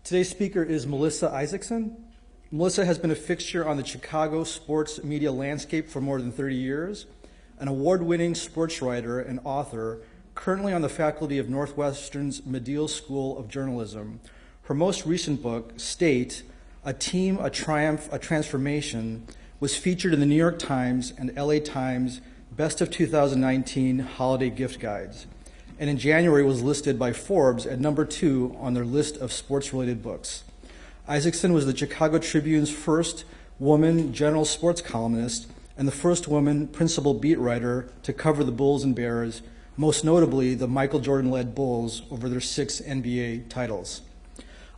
Today's speaker is Melissa Isaacson. Melissa has been a fixture on the Chicago sports media landscape for more than 30 years, an award-winning sports writer and author, currently on the faculty of Northwestern's Medill School of Journalism. Her most recent book, State, A Team, a Triumph, a Transformation, was featured in the New York Times and LA Times Best of 2019 Holiday Gift Guides, and in January was listed by Forbes at number 2 on their list of sports-related books. Isaacson was the Chicago Tribune's first woman general sports columnist and the first woman principal beat writer to cover the Bulls and Bears, most notably the Michael Jordan-led Bulls over their 6 NBA titles.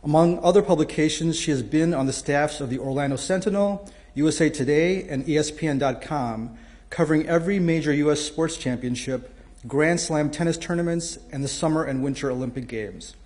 Among other publications, she has been on the staffs of the Orlando Sentinel, USA Today, and ESPN.com, covering every major U.S. sports championship, Grand Slam tennis tournaments, and the Summer and Winter Olympic Games.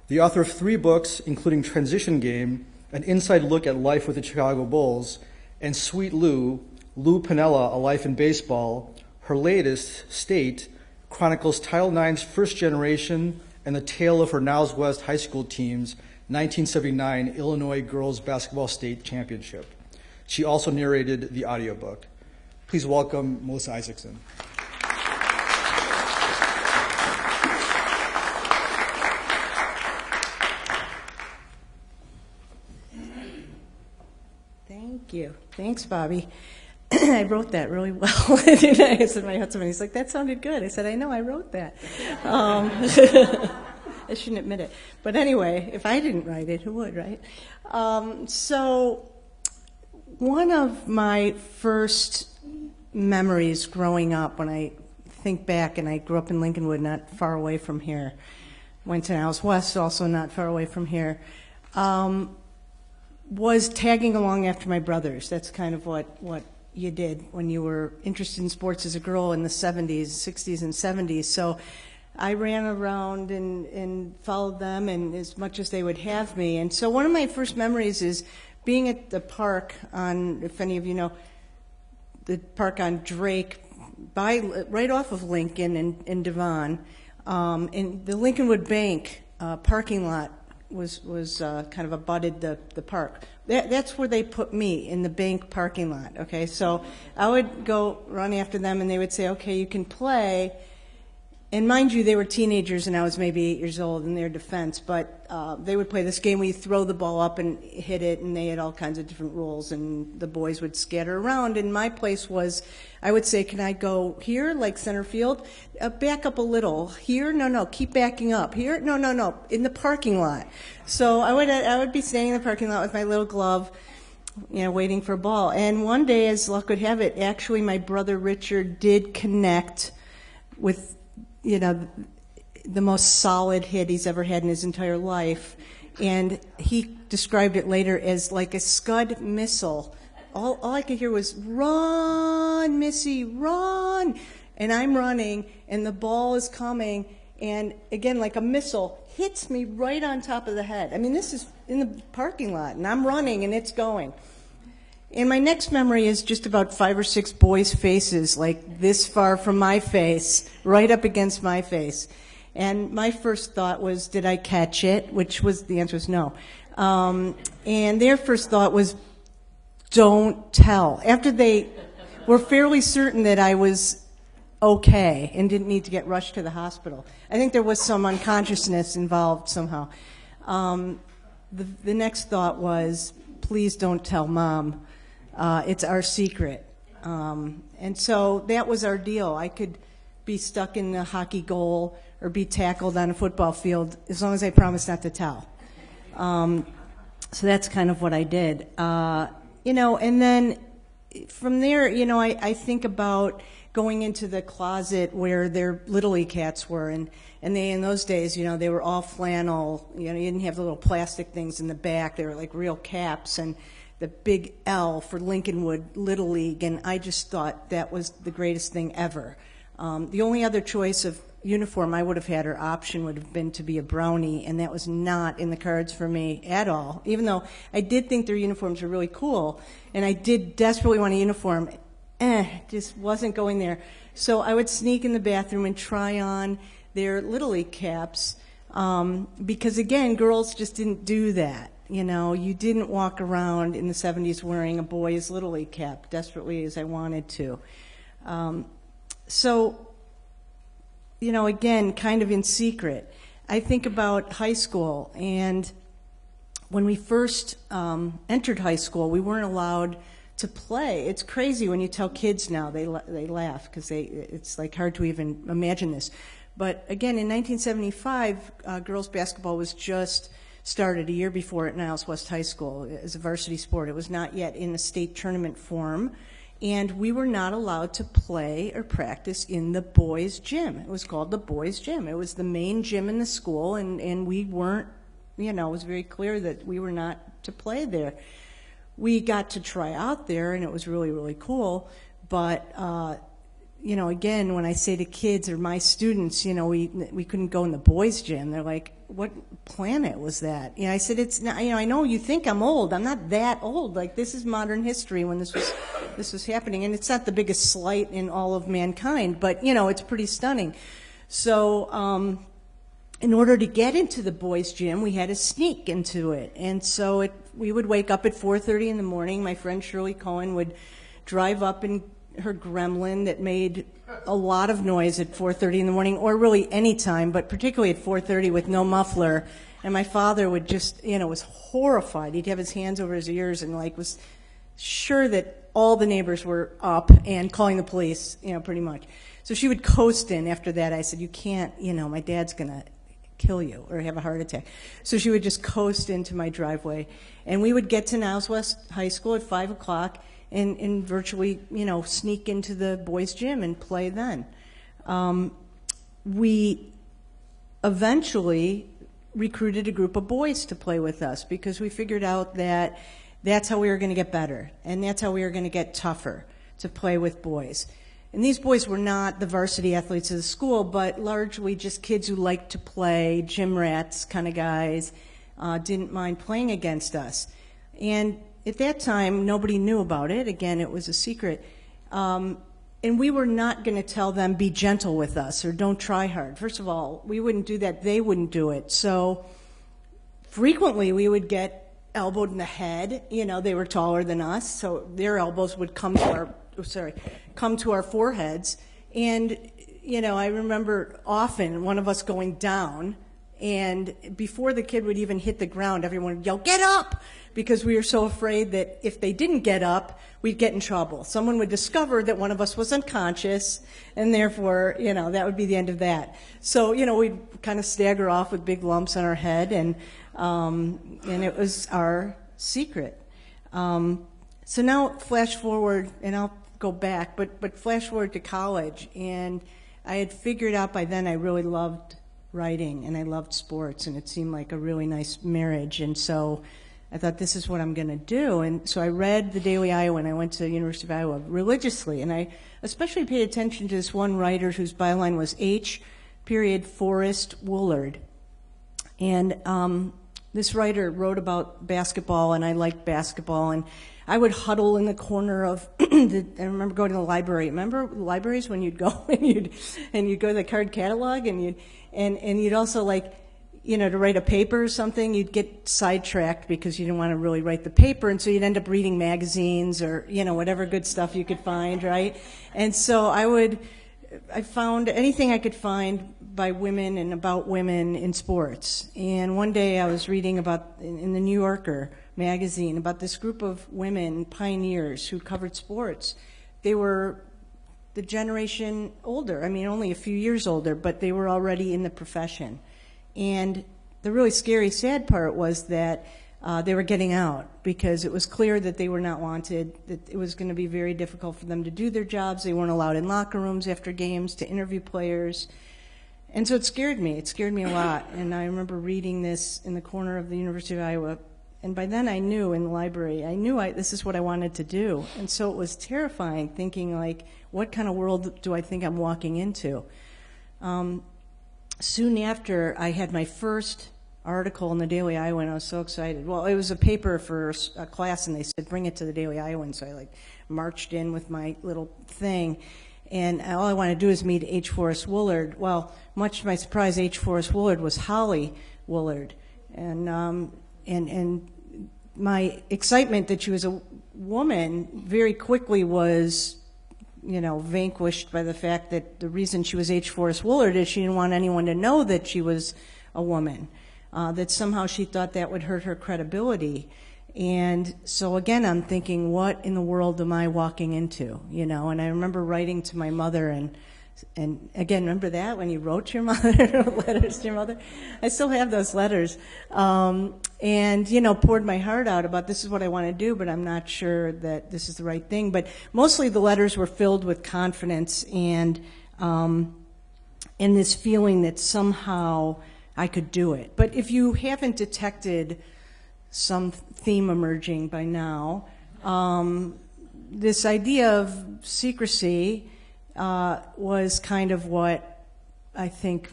The author of 3 books, including Transition Game, an inside look at life with the Chicago Bulls, and Sweet Lou Piniella, A Life in Baseball, her latest, State, chronicles Title IX's first generation and the tale of her Niles West High School team's 1979 Illinois Girls Basketball State Championship. She also narrated the audiobook. Please welcome Melissa Isaacson. Thank you. Thanks, Bobby. I wrote that really well. I said to my husband, he's like, that sounded good. I said, I know, I wrote that. I shouldn't admit it. But anyway, if I didn't write it, who would, right? So one of my first memories growing up, when I think back, and I grew up in Lincolnwood, not far away from here, went to Niles West, also not far away from here, was tagging along after my brothers. That's kind of what you did when you were interested in sports as a girl in the 70s, 60s, and 70s. So I ran around and followed them, and as much as they would have me. And so one of my first memories is being at the park on, if any of you know, the park on Drake, right off of Lincoln and Devon, and the Lincolnwood Bank parking lot was kind of abutted the park. That's where they put me, in the bank parking lot, okay? So I would go run after them, and they would say, okay, you can play. And mind you, they were teenagers, and I was maybe 8 years old in their defense, but they would play this game where you throw the ball up and hit it, and they had all kinds of different rules, and the boys would scatter around. And my place was, I would say, can I go here, like center field? Back up a little. Here? No, keep backing up. Here? No, in the parking lot. So I would be standing in the parking lot with my little glove, waiting for a ball. And one day, as luck would have it, actually my brother Richard did connect with the most solid hit he's ever had in his entire life. And he described it later as like a Scud missile. All I could hear was, run, Missy, run. And I'm running, and the ball is coming, and again, like a missile, hits me right on top of the head. I mean, this is in the parking lot, and I'm running, and it's going. And my next memory is just about 5 or 6 boys' faces, like this far from my face, right up against my face. And my first thought was, did I catch it? The answer was no. And their first thought was, don't tell. After they were fairly certain that I was okay and didn't need to get rushed to the hospital. I think there was some unconsciousness involved somehow. The next thought was, please don't tell Mom. It's our secret. And so that was our deal. I could be stuck in the hockey goal or be tackled on a football field as long as I promised not to tell. So that's kind of what I did. And then from there, I think about going into the closet where their Little League hats were. And they, in those days, they were all flannel. You didn't have the little plastic things in the back. They were like real caps. And the big L for Lincolnwood Little League, and I just thought that was the greatest thing ever. The only other choice of uniform I would have had or option would have been to be a Brownie, and that was not in the cards for me at all, even though I did think their uniforms were really cool, and I did desperately want a uniform. Just wasn't going there. So I would sneak in the bathroom and try on their Little League caps, Because again, girls just didn't do that. You didn't walk around in the 70s wearing a boys' Little League cap desperately as I wanted to. So, again, kind of in secret. I think about high school, and when we first entered high school, we weren't allowed to play. It's crazy when you tell kids now, they laugh because it's like hard to even imagine this. But again, in 1975, girls basketball was just started a year before at Niles West High School as a varsity sport. It was not yet in a state tournament form, and we were not allowed to play or practice in the boys' gym. It was called the boys' gym. It was the main gym in the school, and we weren't, it was very clear that we were not to play there. We got to try out there, and it was really, really cool, but again, when I say to kids or my students, we couldn't go in the boys' gym, they're like, what planet was that? I said, it's not, I know you think I'm old. I'm not that old. Like, this is modern history when this was happening, and it's not the biggest slight in all of mankind, but, it's pretty stunning. So, in order to get into the boys' gym, we had to sneak into it, and so we would wake up at 4:30 in the morning. My friend Shirley Cohen would drive up in her Gremlin that made a lot of noise at 4:30 in the morning, or really any time, but particularly at 4:30 with no muffler. And my father would just, was horrified. He'd have his hands over his ears and was sure that all the neighbors were up and calling the police, pretty much. So she would coast in after that. I said, you can't, my dad's going to kill you or have a heart attack. So she would just coast into my driveway. And we would get to Niles West High School at 5 o'clock and virtually, sneak into the boys' gym and play then. We eventually recruited a group of boys to play with us because we figured out that that's how we were going to get better, and that's how we were going to get tougher, to play with boys. And these boys were not the varsity athletes of the school, but largely just kids who liked to play, gym rats kind of guys, didn't mind playing against us. And at that time, nobody knew about it. Again, it was a secret. And we were not going to tell them, be gentle with us or don't try hard. First of all, we wouldn't do that. They wouldn't do it. So frequently we would get elbowed in the head. They were taller than us, so their elbows would come to our foreheads. And, I remember often one of us going down, and before the kid would even hit the ground, everyone would yell, "Get up!" because we were so afraid that if they didn't get up, we'd get in trouble. Someone would discover that one of us was unconscious, and therefore, that would be the end of that. So, we'd kind of stagger off with big lumps on our head, and it was our secret. So now flash forward, and I'll go back, but flash forward to college, and I had figured out by then I really loved writing, and I loved sports, and it seemed like a really nice marriage, and so I thought, this is what I'm going to do. And so I read the Daily Iowa, and I went to the University of Iowa religiously, and I especially paid attention to this one writer whose byline was H. Forrest Woolard. And this writer wrote about basketball, and I liked basketball, and I would huddle in the corner of I remember going to the library. Remember libraries when you'd go and you'd go to the card catalog, and you'd also to write a paper or something, you'd get sidetracked because you didn't want to really write the paper, and so you'd end up reading magazines or, whatever good stuff you could find, right? And so I found anything I could find by women and about women in sports. And one day I was reading about, in the New Yorker magazine, about this group of women pioneers who covered sports. They were the generation older, only a few years older, but they were already in the profession. And the really scary, sad part was that they were getting out because it was clear that they were not wanted, that it was going to be very difficult for them to do their jobs. They weren't allowed in locker rooms after games to interview players. And so it scared me. It scared me a lot. And I remember reading this in the corner of the University of Iowa. And by then I knew in the library, this is what I wanted to do. And so it was terrifying, thinking what kind of world do I think I'm walking into? Soon after, I had my first article in the Daily Iowa, and I was so excited. Well, it was a paper for a class, and they said, bring it to the Daily Iowa, so I marched in with my little thing. And all I wanted to do is meet H. Forrest Woolard. Well, much to my surprise, H. Forrest Woolard was Holly Woolard. And my excitement that she was a woman very quickly was, vanquished by the fact that the reason she was H. Forrest Woolard is she didn't want anyone to know that she was a woman, that somehow she thought that would hurt her credibility. And so again, I'm thinking, what in the world am I walking into? And I remember writing to my mother, and again, remember that when you wrote to your mother, letters to your mother? I still have those letters. And poured my heart out about this is what I want to do, but I'm not sure that this is the right thing. But mostly the letters were filled with confidence and this feeling that somehow I could do it. But if you haven't detected some theme emerging by now, this idea of secrecy was kind of what I think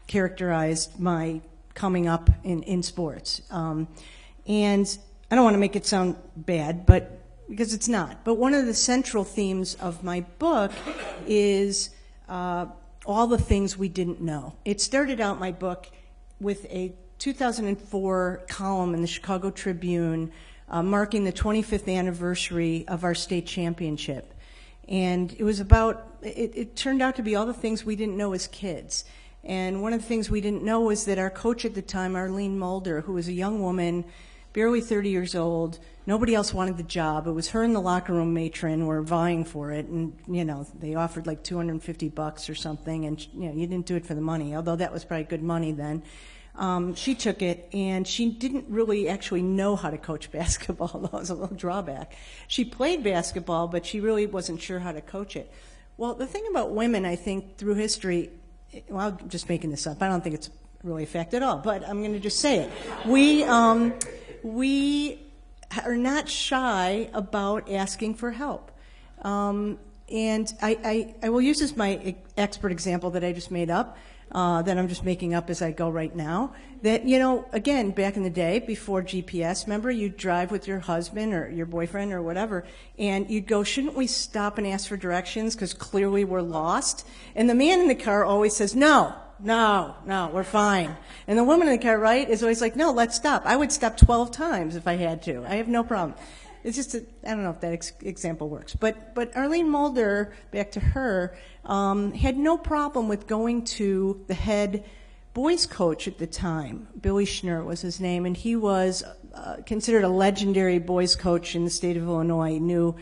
characterized my coming up in sports. And I don't want to make it sound bad, but because it's not. But one of the central themes of my book is all the things we didn't know. It started out my book with a 2004 column in the Chicago Tribune marking the 25th anniversary of our state championship. And it was about, it turned out to be all the things we didn't know as kids. And one of the things we didn't know was that our coach at the time, Arlene Mulder, who was a young woman, barely 30 years old, nobody else wanted the job. It was her and the locker room matron were vying for it, and they offered like $250 or something, and you didn't do it for the money, although that was probably good money then. She took it, and she didn't really actually know how to coach basketball. That was a little drawback. She played basketball, but she really wasn't sure how to coach it. Well, the thing about women, I think, through history, well, I'm just making this up. I don't think it's really a fact at all, but I'm going to just say it. We are not shy about asking for help. And I will use as my expert example that I just made up, that I'm just making up as I go right now, that, again, back in the day, before GPS, remember, you'd drive with your husband or your boyfriend or whatever, and you'd go, shouldn't we stop and ask for directions because clearly we're lost? And the man in the car always says, no, we're fine. And the woman in the car, right, is always like, no, let's stop. I would stop 12 times if I had to. I have no problem. It's just, I don't know if that example works. But Arlene Mulder, back to her, had no problem with going to the head boys coach at the time. Billy Schnur was his name, and he was considered a legendary boys coach in the state of Illinois. He knew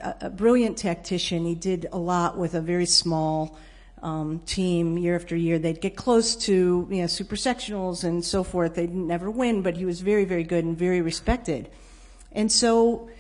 a brilliant tactician. He did a lot with a very small team year after year. They'd get close to super sectionals and so forth. They'd never win, but he was very, very good and very respected. And so,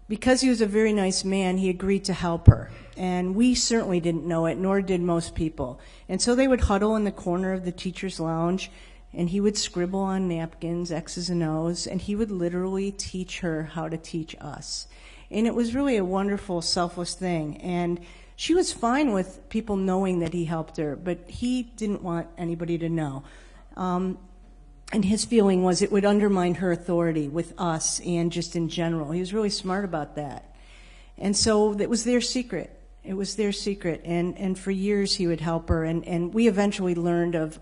because he was a very nice man, he agreed to help her. And we certainly didn't know it, nor did most people. And so they would huddle in the corner of the teacher's lounge, and he would scribble on napkins, X's and O's, and he would literally teach her how to teach us. And it was really a wonderful, selfless thing. And she was fine with people knowing that he helped her, but he didn't want anybody to know. And his feeling was it would undermine her authority with us and just in general. He was really smart about that. And so it was their secret. It was their secret. And for years he would help her. And we eventually learned of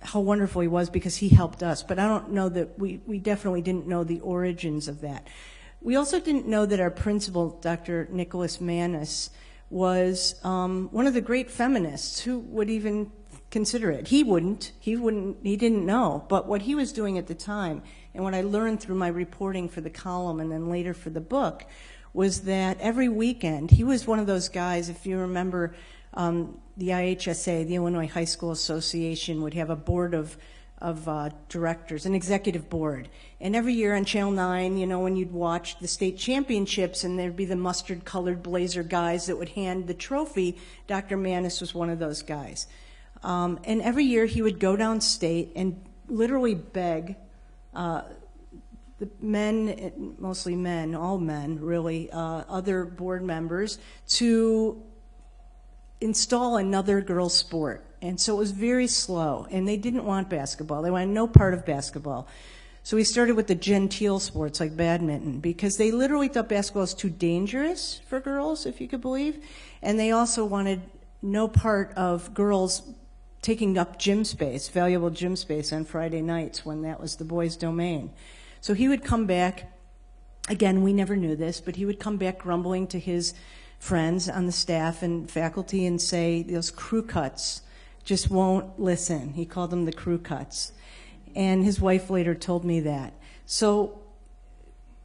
how wonderful he was because he helped us. But I don't know that we definitely didn't know the origins of that. We also didn't know that our principal, Dr. Nicholas Manus, was one of the great feminists. Who would even consider it? He didn't know. But what he was doing at the time, and what I learned through my reporting for the column and then later for the book, was that every weekend, he was one of those guys, if you remember, the IHSA, the Illinois High School Association, would have a board of directors, an executive board. And every year on Channel 9, when you'd watch the state championships and there'd be the mustard-colored blazer guys that would hand the trophy, Dr. Manus was one of those guys. And every year he would go downstate and literally beg the men, mostly men, all men really, other board members, to install another girls' sport. And so it was very slow, and they didn't want basketball. They wanted no part of basketball. So we started with the genteel sports like badminton, because they literally thought basketball was too dangerous for girls, if you could believe. And they also wanted no part of girls taking up gym space, valuable gym space on Friday nights when that was the boys' domain. So he would come back, again, we never knew this, but he would come back grumbling to his friends on the staff and faculty and say, those crew cuts just won't listen. He called them the crew cuts. And his wife later told me that. So,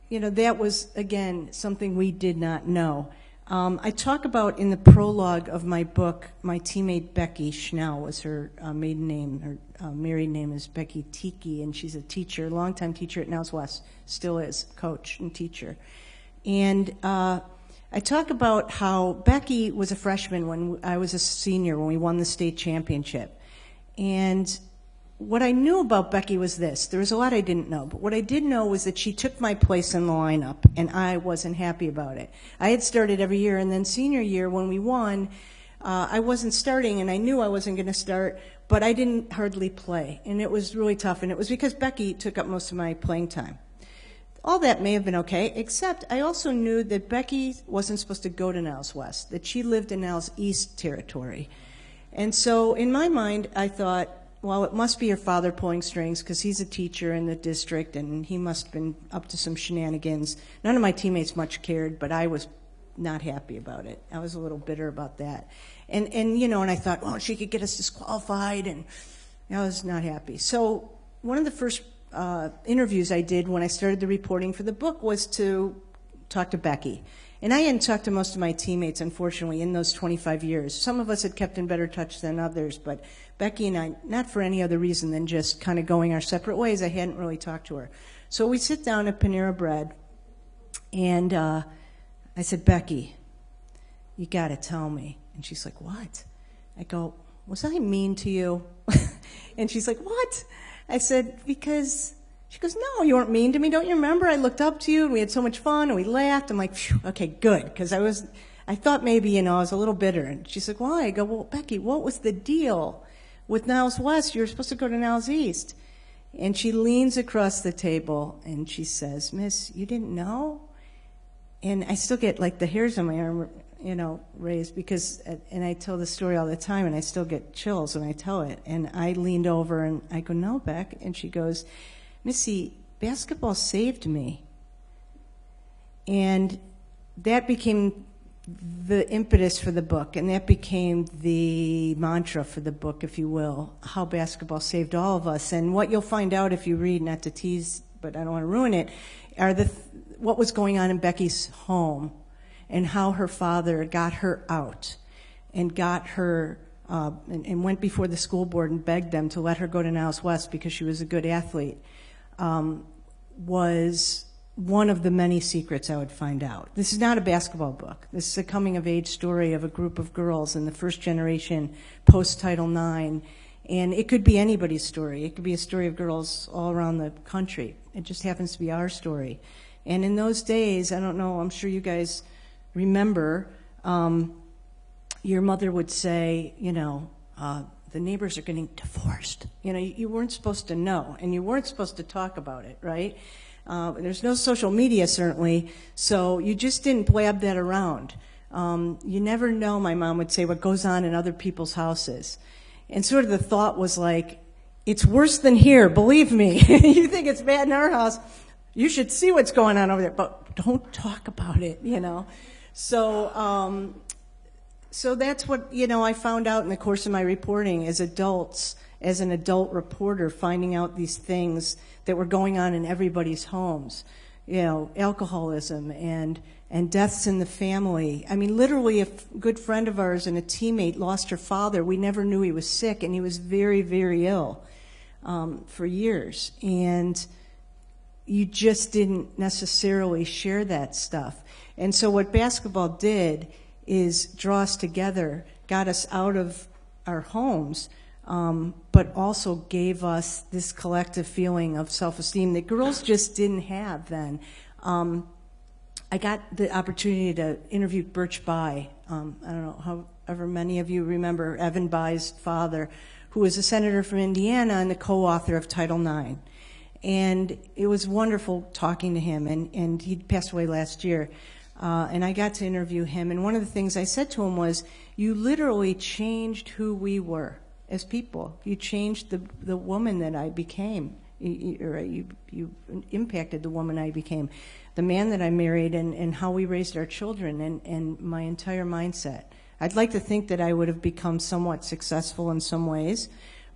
that was, again, something we did not know. I talk about in the prologue of my book, my teammate Becky Schnell was her maiden name. Her married name is Becky Tiki, and she's a teacher, longtime teacher at Niles West, still is, coach and teacher. And I talk about how Becky was a freshman when I was a senior, when we won the state championship. And what I knew about Becky was this. There was a lot I didn't know, but what I did know was that she took my place in the lineup, and I wasn't happy about it. I had started every year, and then senior year when we won, I wasn't starting, and I knew I wasn't going to start, but I didn't hardly play, and it was really tough, and it was because Becky took up most of my playing time. All that may have been okay, except I also knew that Becky wasn't supposed to go to Niles West, that she lived in Niles East territory. And so in my mind, I thought, well, it must be her father pulling strings because he's a teacher in the district and he must have been up to some shenanigans. None of my teammates much cared, but I was not happy about it. I was a little bitter about that. And I thought, well, she could get us disqualified, and I was not happy. So one of the first interviews I did when I started the reporting for the book was to talk to Becky. And I hadn't talked to most of my teammates, unfortunately, in those 25 years. Some of us had kept in better touch than others, but Becky and I, not for any other reason than just kind of going our separate ways, I hadn't really talked to her. So we sit down at Panera Bread, and I said, Becky, you got to tell me. And she's like, what? I go, was I mean to you? And she's like, what? I said, because... She goes, no, you weren't mean to me. Don't you remember? I looked up to you, and we had so much fun, and we laughed. I'm like, phew, okay, good, because I thought maybe, I was a little bitter. And she's like, why? I go, well, Becky, what was the deal with Niles West? You were supposed to go to Niles East. And she leans across the table, and she says, Miss, you didn't know? And I still get, the hairs on my arm, raised, because, and I tell the story all the time, and I still get chills when I tell it. And I leaned over, and I go, no, Beck. And she goes, Missy, basketball saved me. And that became the impetus for the book, and that became the mantra for the book, if you will, how basketball saved all of us. And what you'll find out if you read, not to tease, but I don't want to ruin it, are what was going on in Becky's home and how her father got her out and got her and went before the school board and begged them to let her go to Niles West because she was a good athlete. Was one of the many secrets I would find out. This is not a basketball book. This is a coming-of-age story of a group of girls in the first generation post-Title IX, and it could be anybody's story. It could be a story of girls all around the country. It just happens to be our story. And in those days, I don't know, I'm sure you guys remember, your mother would say, the neighbors are getting divorced. You weren't supposed to know, and you weren't supposed to talk about it, right? There's no social media, certainly, so you just didn't blab that around. You never know, my mom would say, what goes on in other people's houses. And sort of the thought was like, it's worse than here, believe me. You think it's bad in our house, you should see what's going on over there, but don't talk about it, So that's what, I found out in the course of my reporting as adults, as an adult reporter, finding out these things that were going on in everybody's homes. Alcoholism and deaths in the family. I mean, literally a good friend of ours and a teammate lost her father. We never knew he was sick, and he was very, very ill for years. And you just didn't necessarily share that stuff. And so what basketball did is draw us together, got us out of our homes, but also gave us this collective feeling of self-esteem that girls just didn't have then. I got the opportunity to interview Birch Bayh. I don't know, however many of you remember Evan Bayh's father, who was a senator from Indiana and the co-author of Title IX. And it was wonderful talking to him, and he passed away last year. And I got to interview him, and one of the things I said to him was, you literally changed who we were as people. You changed the woman that I became. You impacted the woman I became, the man that I married, and how we raised our children, and my entire mindset. I'd like to think that I would have become somewhat successful in some ways,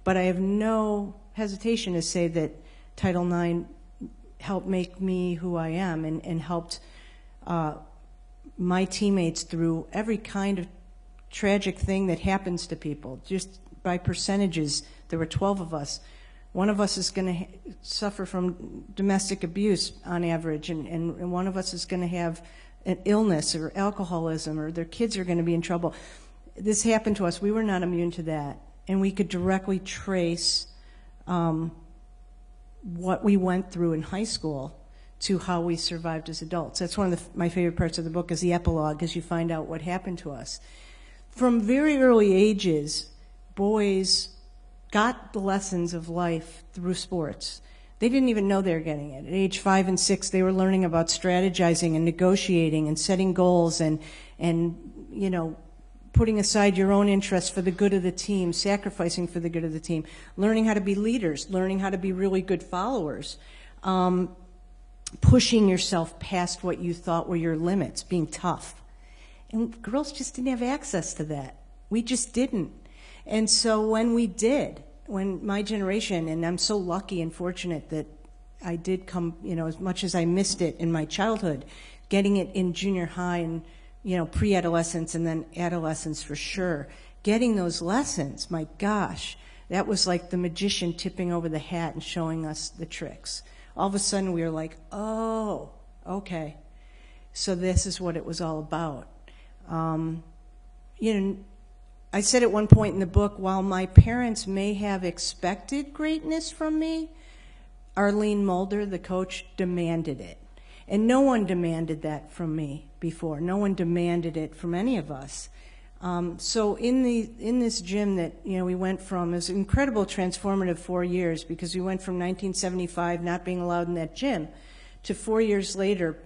but I have no hesitation to say that Title IX helped make me who I am, and helped my teammates through every kind of tragic thing that happens to people. Just by percentages, there were 12 of us. One of us is going to suffer from domestic abuse on average, and one of us is going to have an illness or alcoholism, or their kids are going to be in trouble. This happened to us. We were not immune to that, and we could directly trace what we went through in high school to how we survived as adults. That's one of my favorite parts of the book, is the epilogue, as you find out what happened to us. From very early ages, boys got the lessons of life through sports. They didn't even know they were getting it. At age 5 and 6, they were learning about strategizing and negotiating and setting goals, and you know, putting aside your own interests for the good of the team, sacrificing for the good of the team, learning how to be leaders, learning how to be really good followers, pushing yourself past what you thought were your limits, being tough. And girls just didn't have access to that. We just didn't. And so when we did, when my generation, and I'm so lucky and fortunate that I did come, you know, as much as I missed it in my childhood, getting it in junior high and, you know, pre-adolescence and then adolescence for sure, getting those lessons, my gosh, that was like the magician tipping over the hat and showing us the tricks. All of a sudden we were like, oh, okay, so this is what it was all about. You know, I said at one point in the book, while my parents may have expected greatness from me, Arlene Mulder, the coach, demanded it. And no one demanded that from me before. No one demanded it from any of us. So in this gym that, you know, we went from, it was an incredible transformative 4 years, because we went from 1975 not being allowed in that gym to 4 years later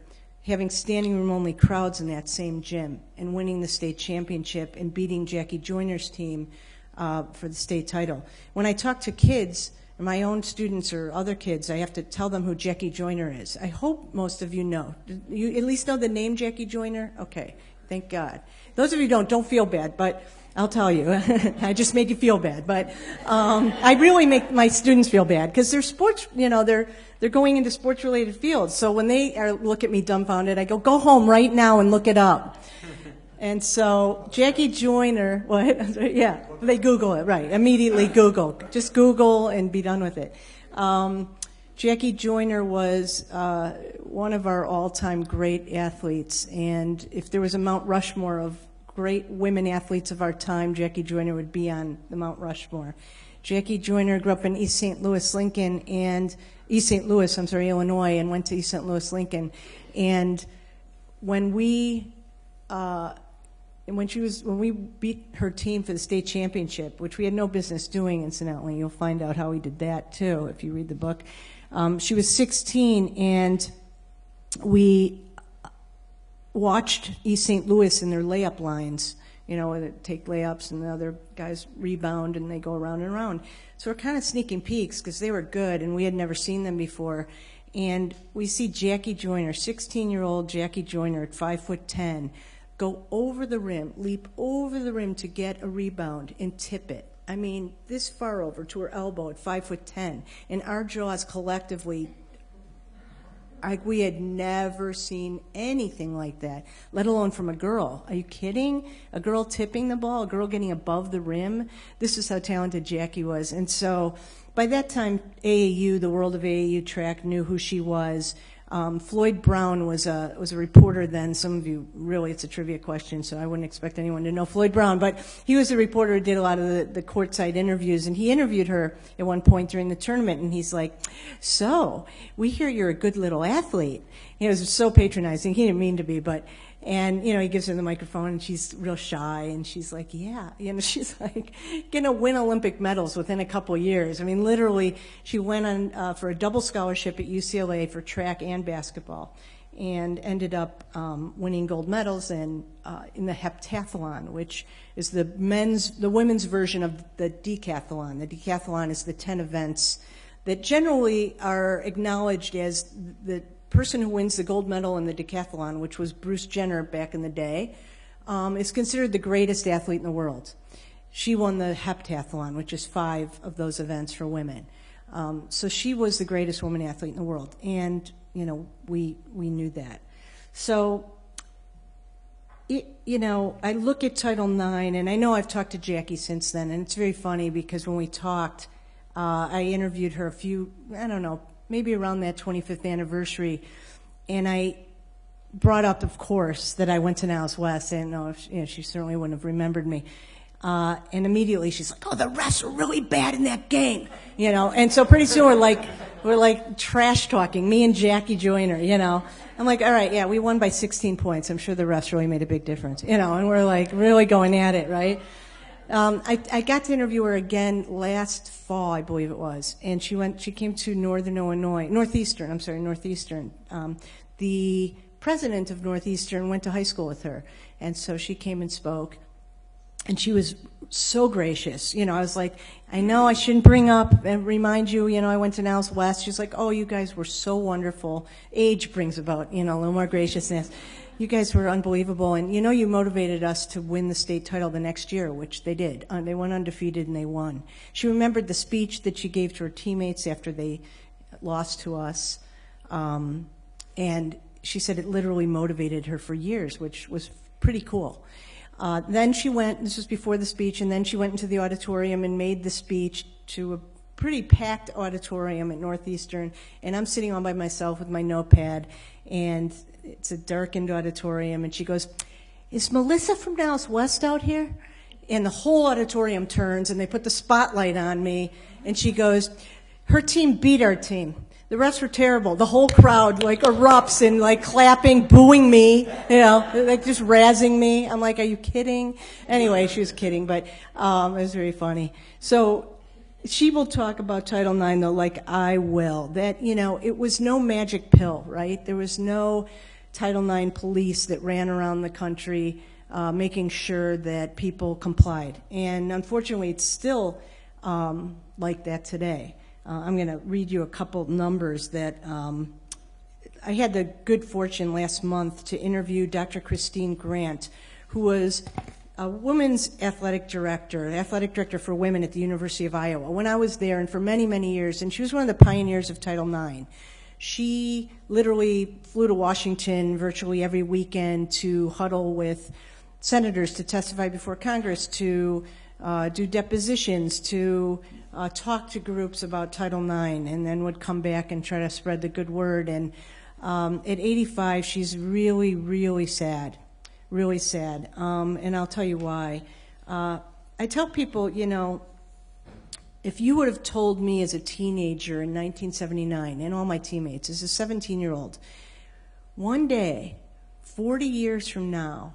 having standing room only crowds in that same gym and winning the state championship and beating Jackie Joyner's team for the state title. When I talk to kids, my own students or other kids, I have to tell them who Jackie Joyner is. I hope most of you know. You at least know the name Jackie Joyner? Okay, thank God. Those of you who don't feel bad, but I'll tell you. I just made you feel bad. But I really make my students feel bad, because they're sports, you know, they're going into sports-related fields. So when they look at me dumbfounded, I go home right now and look it up. And so Jackie Joyner, what? Yeah, they Google it, right, immediately Google. Just Google and be done with it. Jackie Joyner was one of our all-time great athletes, and if there was a Mount Rushmore of great women athletes of our time, Jackie Joyner would be on the Mount Rushmore. Jackie Joyner grew up in East St. Louis, Illinois, and went to East St. Louis, Lincoln. And when we beat her team for the state championship, which we had no business doing, incidentally, you'll find out how we did that too if you read the book. She was 16, and we watched East St. Louis in their layup lines, you know, where they take layups and the other guys rebound and they go around and around. So we're kind of sneaking peeks because they were good and we had never seen them before. And we see Jackie Joyner, 16-year-old Jackie Joyner at 5'10", go over the rim, leap over the rim to get a rebound and tip it. I mean, this far over to her elbow at 5'10", and our jaws collectively, we had never seen anything like that, let alone from a girl. Are you kidding? A girl tipping the ball, a girl getting above the rim. This is how talented Jackie was. And so by that time, AAU, the world of AAU track, knew who she was. Floyd Brown was a reporter then. Some of you, really, it's a trivia question, so I wouldn't expect anyone to know Floyd Brown. But he was a reporter who did a lot of the courtside interviews, and he interviewed her at one point during the tournament, and he's like, so, we hear you're a good little athlete. He was so patronizing. He didn't mean to be, but And, he gives her the microphone, and she's real shy, and she's like, yeah. She's like going to win Olympic medals within a couple years. I mean, literally, she went on for a double scholarship at UCLA for track and basketball, and ended up winning gold medals in the heptathlon, which is the women's version of the decathlon. The decathlon is the 10 events that generally are acknowledged as the person who wins the gold medal in the decathlon, which was Bruce Jenner back in the day, is considered the greatest athlete in the world. She won the heptathlon, which is 5 of those events for women. So she was the greatest woman athlete in the world, and we knew that. So, I look at Title IX, and I know I've talked to Jackie since then, and it's very funny because when we talked, I interviewed her maybe around that 25th anniversary, and I brought up, of course, that I went to Niles West. I didn't know if she certainly wouldn't have remembered me. And immediately she's like, "Oh, the refs were really bad in that game," And so pretty soon we're like trash talking, me and Jackie Joyner, I'm like, all right, yeah, we won by 16 points. I'm sure the refs really made a big difference, and we're like really going at it, right? I got to interview her again last fall, I believe it was, and she came to Northeastern. The president of Northeastern went to high school with her, and so she came and spoke, and she was so gracious. I was like, I know I shouldn't bring up and remind you, I went to Niles West. She's like, oh, you guys were so wonderful. Age brings about, a little more graciousness. You guys were unbelievable, and you motivated us to win the state title the next year, which they did. They went undefeated and they won. She remembered the speech that she gave to her teammates after they lost to us, and she said it literally motivated her for years, which was pretty cool. Then she went, this was before the speech, and then she went into the auditorium and made the speech to a pretty packed auditorium at Northeastern, and I'm sitting on by myself with my notepad, and it's a darkened auditorium, and she goes, "Is Melissa from Niles West out here?" And the whole auditorium turns, and they put the spotlight on me, and she goes, "Her team beat our team. The refs were terrible." The whole crowd erupts and clapping, booing me, just razzing me. I'm like, are you kidding? Anyway, she was kidding, but it was very funny. So she will talk about Title IX, though, like I will. That, it was no magic pill, right? There was no Title IX police that ran around the country making sure that people complied. And unfortunately, it's still like that today. I'm going to read you a couple numbers that I had the good fortune last month to interview Dr. Christine Grant, who was a women's athletic director for women at the University of Iowa when I was there, and for many, many years, and she was one of the pioneers of Title IX. She literally flew to Washington virtually every weekend to huddle with senators to testify before Congress, to do depositions, to talk to groups about Title IX, and then would come back and try to spread the good word. And at 85, she's really, really sad, really sad. And I'll tell you why. I tell people, if you would have told me as a teenager in 1979, and all my teammates, as a 17-year-old, one day, 40 years from now,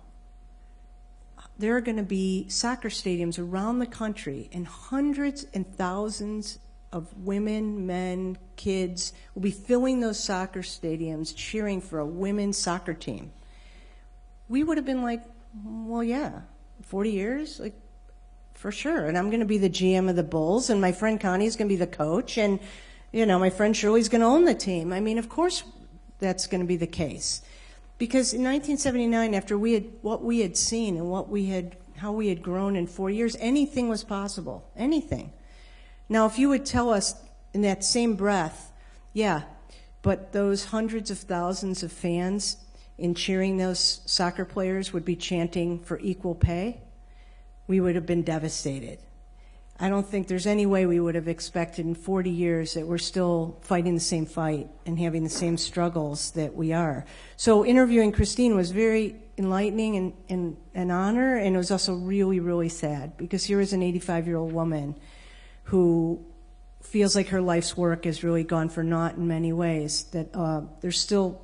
there are going to be soccer stadiums around the country, and hundreds and thousands of women, men, kids will be filling those soccer stadiums cheering for a women's soccer team. We would have been like, well, yeah, 40 years? For sure. And I'm going to be the GM of the Bulls, and my friend Connie's going to be the coach, and my friend Shirley's going to own the team. I mean, of course that's going to be the case. Because in 1979, after what we had seen and how we had grown in 4 years, anything was possible. Anything. Now, if you would tell us in that same breath, yeah, but those hundreds of thousands of fans in cheering those soccer players would be chanting for equal pay, we would have been devastated. I don't think there's any way we would have expected in 40 years that we're still fighting the same fight and having the same struggles that we are. So interviewing Christine was very enlightening and an honor, and it was also really, really sad, because here is an 85-year-old woman who feels like her life's work has really gone for naught in many ways, that there's still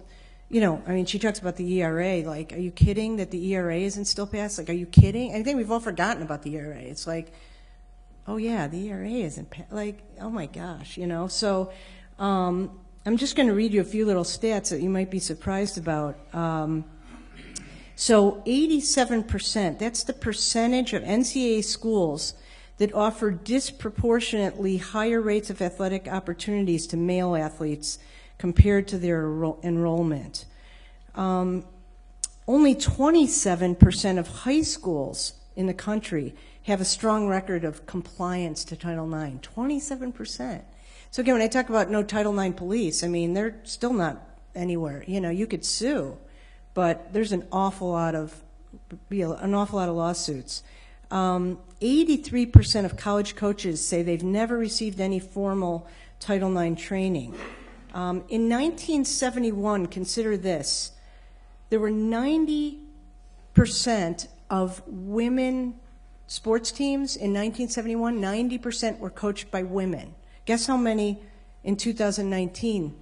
she talks about the ERA. Like, are you kidding that the ERA isn't still passed? Like, are you kidding? I think we've all forgotten about the ERA. It's like, oh yeah, the ERA isn't passed. Like, oh my gosh, So I'm just going to read you a few little stats that you might be surprised about. So 87%, that's the percentage of NCAA schools that offer disproportionately higher rates of athletic opportunities to male athletes compared to their enrollment. Only 27% of high schools in the country have a strong record of compliance to Title IX. 27%. So again, when I talk about no Title IX police, they're still not anywhere. You could sue, but there's an awful lot of lawsuits. 83% of college coaches say they've never received any formal Title IX training. In 1971, consider this, there were 90% of women sports teams in 1971, 90% were coached by women. Guess how many in 2019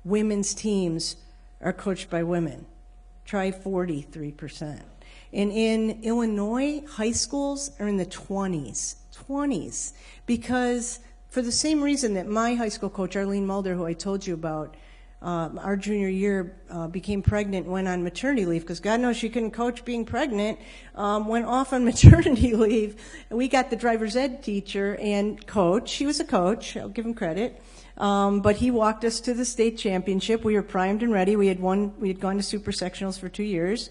women's teams are coached by women? Try 43%. And in Illinois, high schools are in the 20s, because for the same reason that my high school coach, Arlene Mulder, who I told you about, our junior year became pregnant, went on maternity leave, because God knows she couldn't coach being pregnant, went off on maternity leave. And we got the driver's ed teacher and coach. He was a coach, I'll give him credit. But he walked us to the state championship. We were primed and ready. We had gone to super sectionals for 2 years.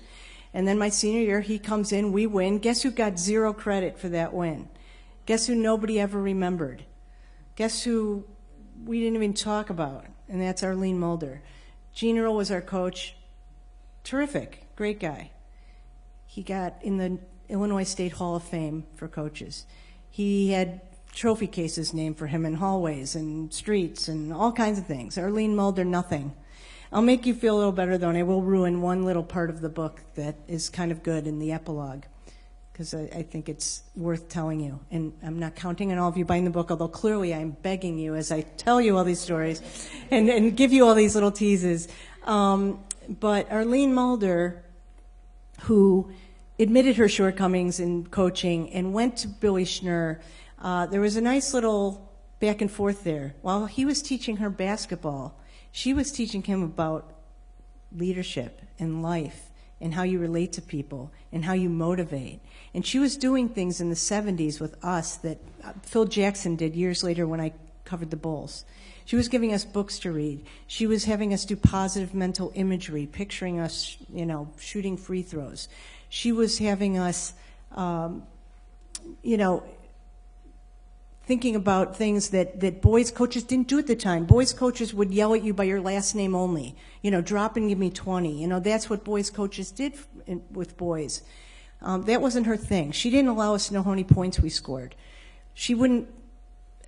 And then my senior year, he comes in, we win. Guess who got 0 credit for that win? Guess who nobody ever remembered? Guess who we didn't even talk about? And that's Arlene Mulder. Gene Earl was our coach. Terrific, great guy. He got in the Illinois State Hall of Fame for coaches. He had trophy cases named for him in hallways and streets and all kinds of things. Arlene Mulder, nothing. I'll make you feel a little better, though, and I will ruin one little part of the book that is kind of good in the epilogue, because I think it's worth telling you. And I'm not counting on all of you buying the book, although clearly I'm begging you as I tell you all these stories and give you all these little teases. But Arlene Mulder, who admitted her shortcomings in coaching and went to Billy Schnurr, there was a nice little back and forth there. While he was teaching her basketball, she was teaching him about leadership and life and how you relate to people and how you motivate. And she was doing things in the 70s with us that Phil Jackson did years later when I covered the Bulls. She was giving us books to read. She was having us do positive mental imagery, picturing us, shooting free throws. She was having us, thinking about things that boys coaches didn't do at the time. Boys coaches would yell at you by your last name only. Drop and give me 20. That's what boys coaches did with boys. That wasn't her thing. She didn't allow us to know how many points we scored. She wouldn't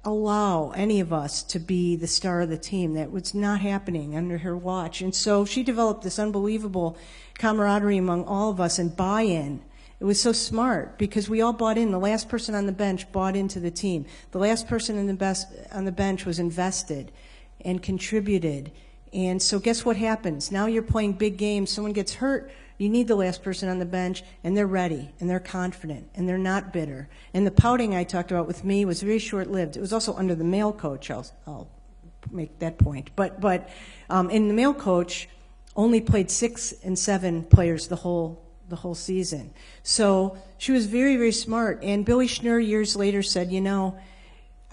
allow any of us to be the star of the team. That was not happening under her watch. And so she developed this unbelievable camaraderie among all of us and buy-in. It was so smart because we all bought in. The last person on the bench bought into the team. The last person on the bench was invested and contributed. And so guess what happens? Now you're playing big games. Someone gets hurt. You need the last person on the bench, and they're ready, and they're confident, and they're not bitter. And the pouting I talked about with me was very short-lived. It was also under the male coach. I'll make that point. But in the male coach only played 6 and 7 players the whole season. So she was very, very smart. And Billy Schnurr years later said,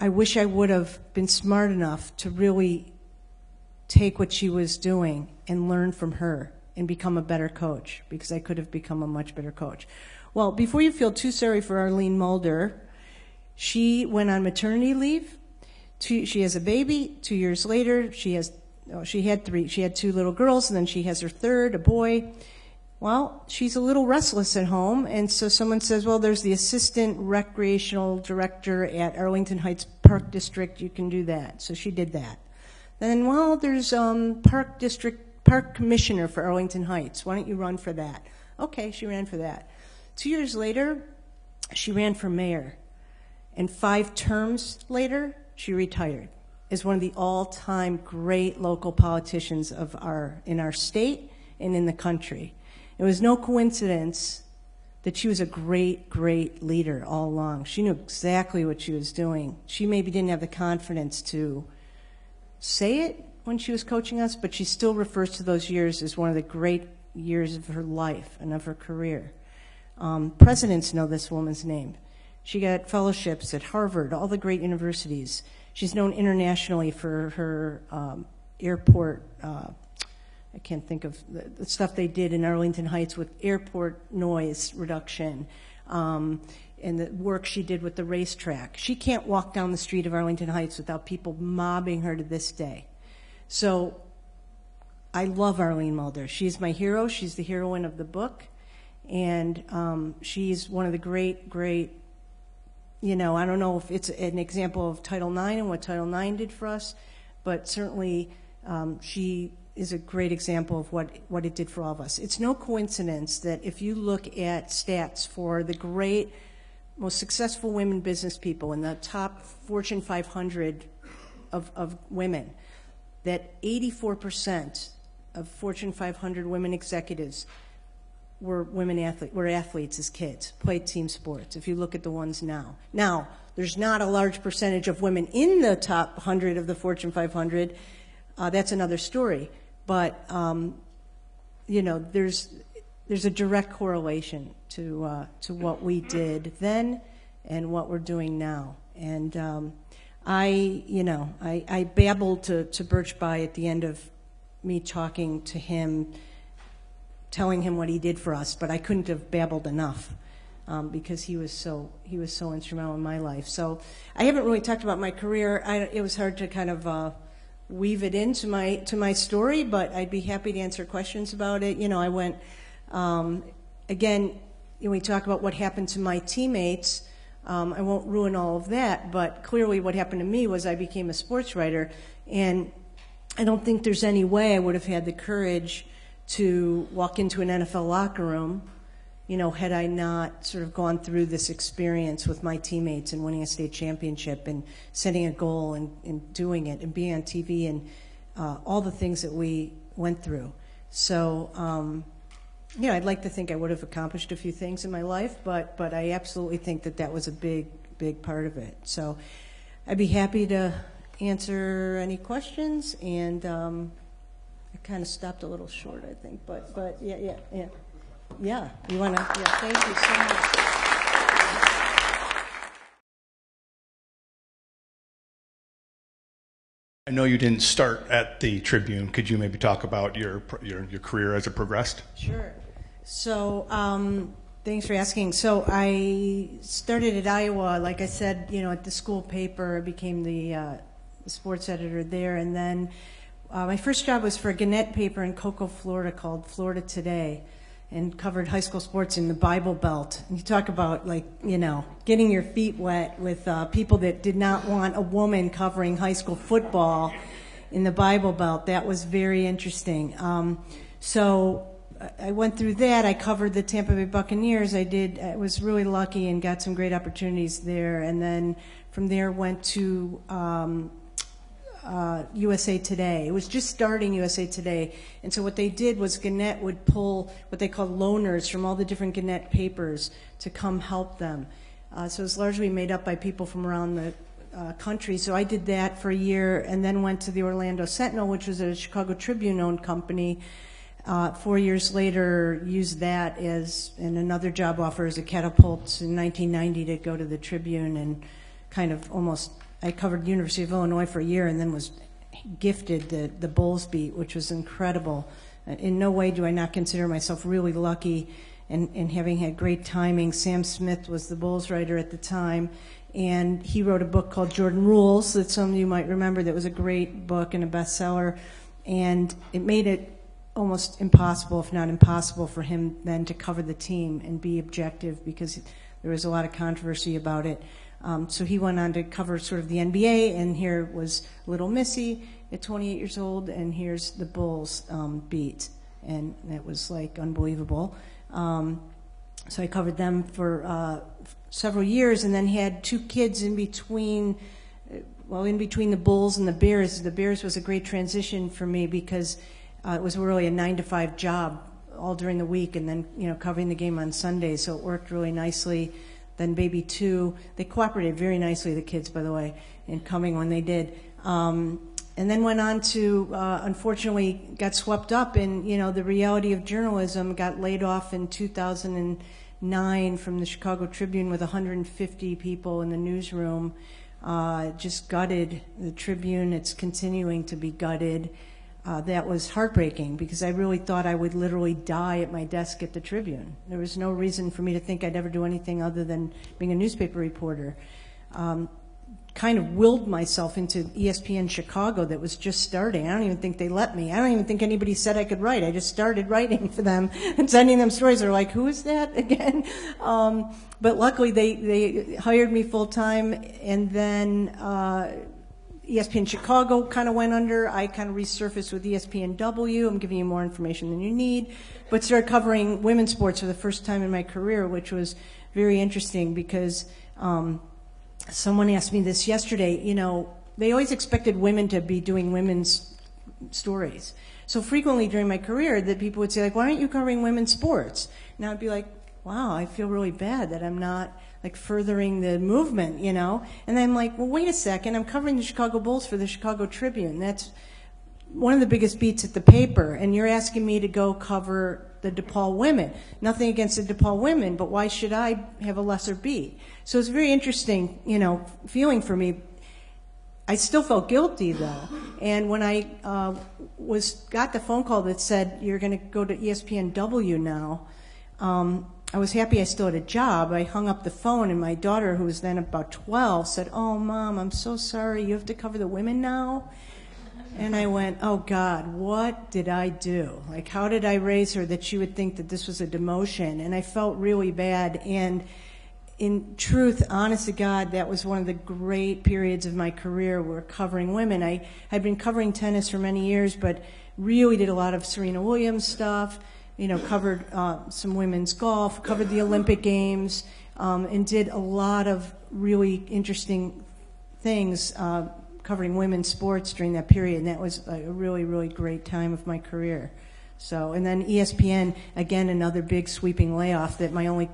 I wish I would have been smart enough to really take what she was doing and learn from her and become a better coach, because I could have become a much better coach. Well, before you feel too sorry for Arlene Mulder, she went on maternity leave. She has a baby. 2 years later, she had 2 little girls, and then she has her third, a boy. Well, she's a little restless at home, and so someone says, well, there's the assistant recreational director at Arlington Heights Park District. You can do that. So she did that. Then, well, there's park commissioner for Arlington Heights. Why don't you run for that? Okay, she ran for that. 2 years later, she ran for mayor. And 5 terms later, she retired as one of the all-time great local politicians in our state and in the country. It was no coincidence that she was a great, great leader all along. She knew exactly what she was doing. She maybe didn't have the confidence to say it when she was coaching us, but she still refers to those years as one of the great years of her life and of her career. Presidents know this woman's name. She got fellowships at Harvard, all the great universities. She's known internationally for her airport, I can't think of the stuff they did in Arlington Heights with airport noise reduction, and the work she did with the racetrack. She can't walk down the street of Arlington Heights without people mobbing her to this day. So I love Arlene Mulder. She's my hero. She's the heroine of the book. And she's one of the great, great, I don't know if it's an example of Title IX and what Title IX did for us, but certainly she is a great example of what it did for all of us. It's no coincidence that if you look at stats for the great, most successful women business people in the top Fortune 500 of women, that 84% of Fortune 500 women executives were athletes as kids, played team sports, if you look at the ones now. Now, there's not a large percentage of women in the top 100 of the Fortune 500. That's another story. But, there's a direct correlation to what we did then and what we're doing now. And I babbled to Birch Bayh at the end of me talking to him, telling him what he did for us, but I couldn't have babbled enough because he was so instrumental in my life. So I haven't really talked about my career. It was hard to kind of weave it into my story, but I'd be happy to answer questions about it. I went again. We talk about what happened to my teammates. I won't ruin all of that, but clearly what happened to me was I became a sports writer, and I don't think there's any way I would have had the courage to walk into an NFL locker room, had I not sort of gone through this experience with my teammates and winning a state championship and setting a goal and doing it and being on TV and all the things that we went through. So, I'd like to think I would have accomplished a few things in my life, but I absolutely think that was a big, big part of it. So I'd be happy to answer any questions, and I kind of stopped a little short, I think, but yeah. You want to? Yeah. Thank you so much. I know you didn't start at the Tribune. Could you maybe talk about your career as it progressed? Sure. So thanks for asking. So I started at Iowa, like I said, at the school paper. I became the sports editor there, and then my first job was for a Gannett paper in Cocoa, Florida, called Florida Today, and covered high school sports in the Bible Belt. And you talk about, getting your feet wet with people that did not want a woman covering high school football in the Bible Belt. That was very interesting. So I went through that. I covered the Tampa Bay Buccaneers. I was really lucky and got some great opportunities there. And then from there went to USA Today. It was just starting USA Today. And so what they did was Gannett would pull what they called loaners from all the different Gannett papers to come help them. So it was largely made up by people from around the country. So I did that for a year and then went to the Orlando Sentinel, which was a Chicago Tribune-owned company. 4 years later, used that as another job offer as a catapult in 1990 to go to the Tribune, and kind of I covered the University of Illinois for a year and then was gifted the Bulls beat, which was incredible. In no way do I not consider myself really lucky and having had great timing. Sam Smith was the Bulls writer at the time, and he wrote a book called Jordan Rules that some of you might remember. That was a great book and a bestseller, and it made it almost impossible, if not impossible, for him then to cover the team and be objective, because there was a lot of controversy about it. So he went on to cover sort of the NBA, and here was little Missy at 28 years old, and here's the Bulls beat, and that was unbelievable. So I covered them for several years, and then had two kids in between the Bulls and the Bears. The Bears was a great transition for me because it was really a 9-to-5 job all during the week, and then, covering the game on Sundays, so it worked really nicely. Then baby 2, they cooperated very nicely, the kids, by the way, in coming when they did. And then went on to, unfortunately, got swept up in, the reality of journalism, got laid off in 2009 from the Chicago Tribune with 150 people in the newsroom. Just gutted the Tribune. It's continuing to be gutted. That was heartbreaking because I really thought I would literally die at my desk at the Tribune. There was no reason for me to think I'd ever do anything other than being a newspaper reporter. Kind of willed myself into ESPN Chicago that was just starting. I don't even think they let me. I don't even think anybody said I could write. I just started writing for them and sending them stories. They're like, who is that again? But luckily they hired me full time, and then ESPN Chicago kind of went under. I kind of resurfaced with ESPNW. I'm giving you more information than you need, but started covering women's sports for the first time in my career, which was very interesting because someone asked me this yesterday. They always expected women to be doing women's stories. So frequently during my career that people would say, like, why aren't you covering women's sports? And I'd be like, wow, I feel really bad that I'm not furthering the movement, And then I'm like, well, wait a second, I'm covering the Chicago Bulls for the Chicago Tribune. That's one of the biggest beats at the paper, and you're asking me to go cover the DePaul women. Nothing against the DePaul women, but why should I have a lesser beat? So it's a very interesting, feeling for me. I still felt guilty though, and when I got the phone call that said you're going to go to ESPNW now, I was happy I still had a job. I hung up the phone, and my daughter, who was then about 12, said, "Oh, Mom, I'm so sorry. You have to cover the women now?" And I went, oh, God, what did I do? How did I raise her that she would think that this was a demotion? And I felt really bad. And in truth, honest to God, that was one of the great periods of my career where covering women. I had been covering tennis for many years, but really did a lot of Serena Williams stuff, covered some women's golf, covered the Olympic Games, and did a lot of really interesting things covering women's sports during that period, and that was a really, really great time of my career. So, and then ESPN, again, another big sweeping layoff that my only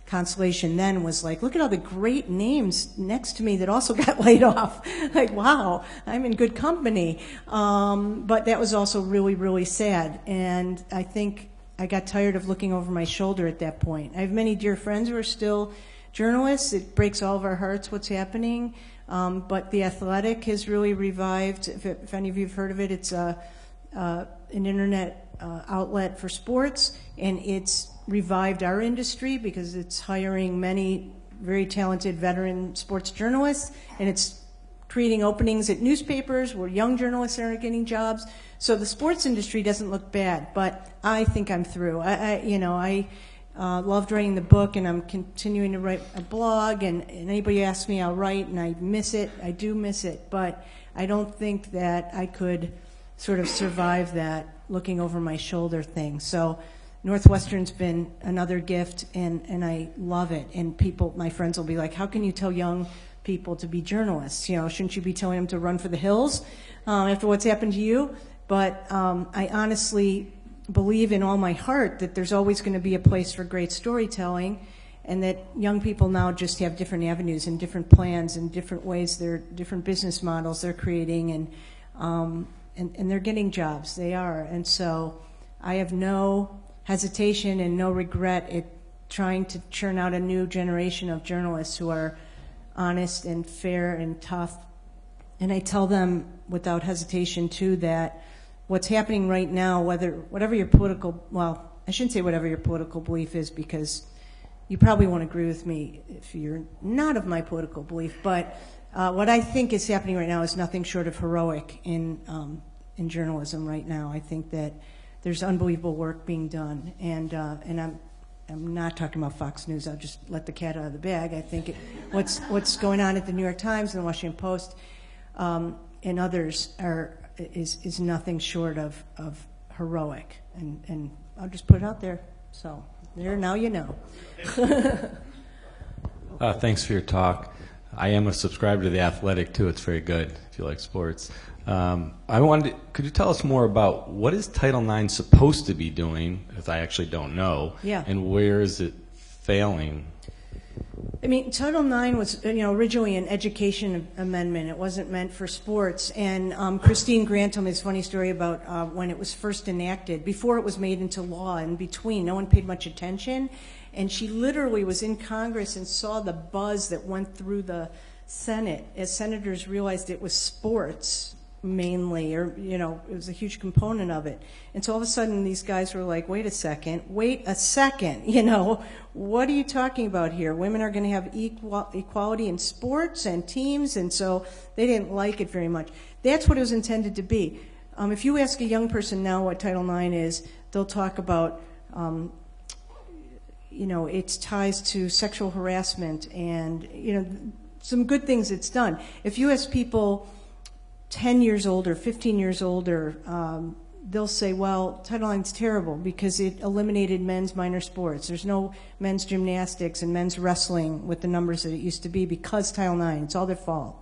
consolation then was look at all the great names next to me that also got laid off. Wow, I'm in good company. But that was also really, really sad, and I think I got tired of looking over my shoulder at that point. I have many dear friends who are still journalists. It breaks all of our hearts what's happening. But The Athletic has really revived. If any of you have heard of it, it's an internet outlet for sports, and it's revived our industry because it's hiring many very talented veteran sports journalists, and it's creating openings at newspapers where young journalists are getting jobs. So the sports industry doesn't look bad, but I think I'm through. I loved writing the book, and I'm continuing to write a blog, and anybody asks me, I'll write, and I miss it. I do miss it, but I don't think that I could sort of survive that looking over my shoulder thing. So Northwestern's been another gift, and I love it. And people, my friends will be like, how can you tell young people to be journalists? Shouldn't you be telling them to run for the hills after what's happened to you? But I honestly believe in all my heart that there's always going to be a place for great storytelling, and that young people now just have different avenues and different plans and different ways, they're different business models they're creating, and they're getting jobs. They are. And so I have no hesitation and no regret at trying to churn out a new generation of journalists who are honest and fair and tough. And I tell them without hesitation too that what's happening right now, whatever your political, well, I shouldn't say whatever your political belief is, because you probably won't agree with me if you're not of my political belief, but what I think is happening right now is nothing short of heroic in journalism right now. I think that there's unbelievable work being done, and I'm not talking about Fox News. I'll just let the cat out of the bag. I think what's going on at the New York Times and the Washington Post and others is nothing short of heroic, and I'll just put it out there. So there, now you know. Thanks for your talk. I am a subscriber to The Athletic too. It's very good if you like sports. Could you tell us more about what is Title IX supposed to be doing, as I actually don't know, Yeah. and where is it failing? I mean, Title IX was, originally an education amendment. It wasn't meant for sports. And Christine Grant told me this funny story about when it was first enacted. Before it was made into law, in between, no one paid much attention. And she literally was in Congress and saw the buzz that went through the Senate as senators realized it was sports mainly, or, it was a huge component of it. And so all of a sudden these guys were like, wait a second, what are you talking about here? Women are going to have equality in sports and teams, and so they didn't like it very much. That's what it was intended to be. If you ask a young person now what Title IX is, they'll talk about, its ties to sexual harassment and, some good things it's done. If you ask people 10 years older, 15 years older, they'll say, well, Title IX's terrible because it eliminated men's minor sports. There's no men's gymnastics and men's wrestling with the numbers that it used to be because Title IX, it's all their fault.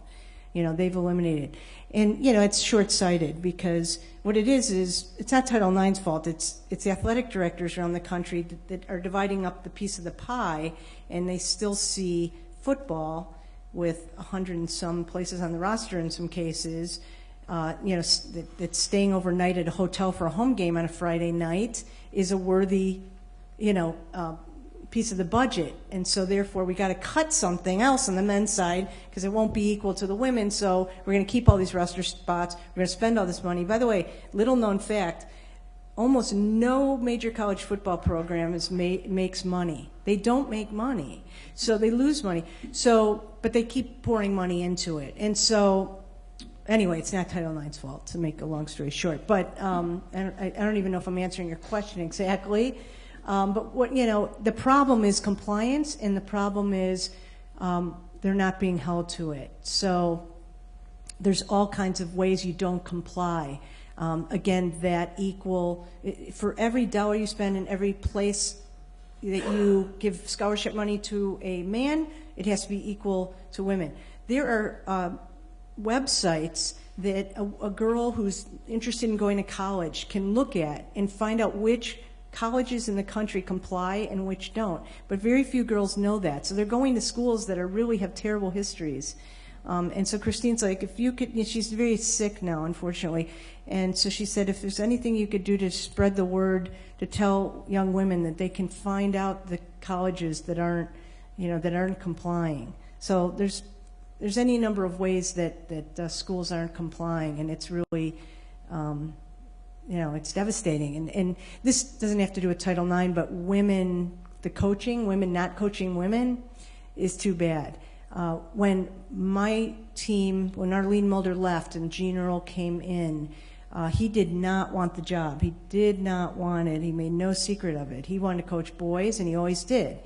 They've eliminated. And, it's short-sighted because what it is it's not Title IX's fault. It's the athletic directors around the country that are dividing up the piece of the pie, and they still see football with 100 and some places on the roster in some cases, that's staying overnight at a hotel for a home game on a Friday night is a worthy, piece of the budget. And so therefore we got to cut something else on the men's side because it won't be equal to the women. So we're going to keep all these roster spots. We're going to spend all this money. By the way, little known fact, almost no major college football program makes money. They don't make money. So they lose money. But they keep pouring money into it. And so, anyway, it's not Title IX's fault, to make a long story short. But I don't even know if I'm answering your question exactly. But the problem is compliance, and the problem is they're not being held to it. So there's all kinds of ways you don't comply. Again, that equal, for every dollar you spend in every place that you give scholarship money to a man, it has to be equal to women. There are websites that a girl who's interested in going to college can look at and find out which colleges in the country comply and which don't. But very few girls know that. So they're going to schools that really have terrible histories. And so Christine's like, if you could, she's very sick now, unfortunately. And so she said, if there's anything you could do to spread the word, to tell young women that they can find out the colleges that aren't complying. So there's any number of ways that schools aren't complying, and it's really, it's devastating. And this doesn't have to do with Title IX, but women not coaching women is too bad. When my team, when Arlene Mulder left and Gene Earl came in, he did not want the job. He did not want it. He made no secret of it. He wanted to coach boys, and he always did.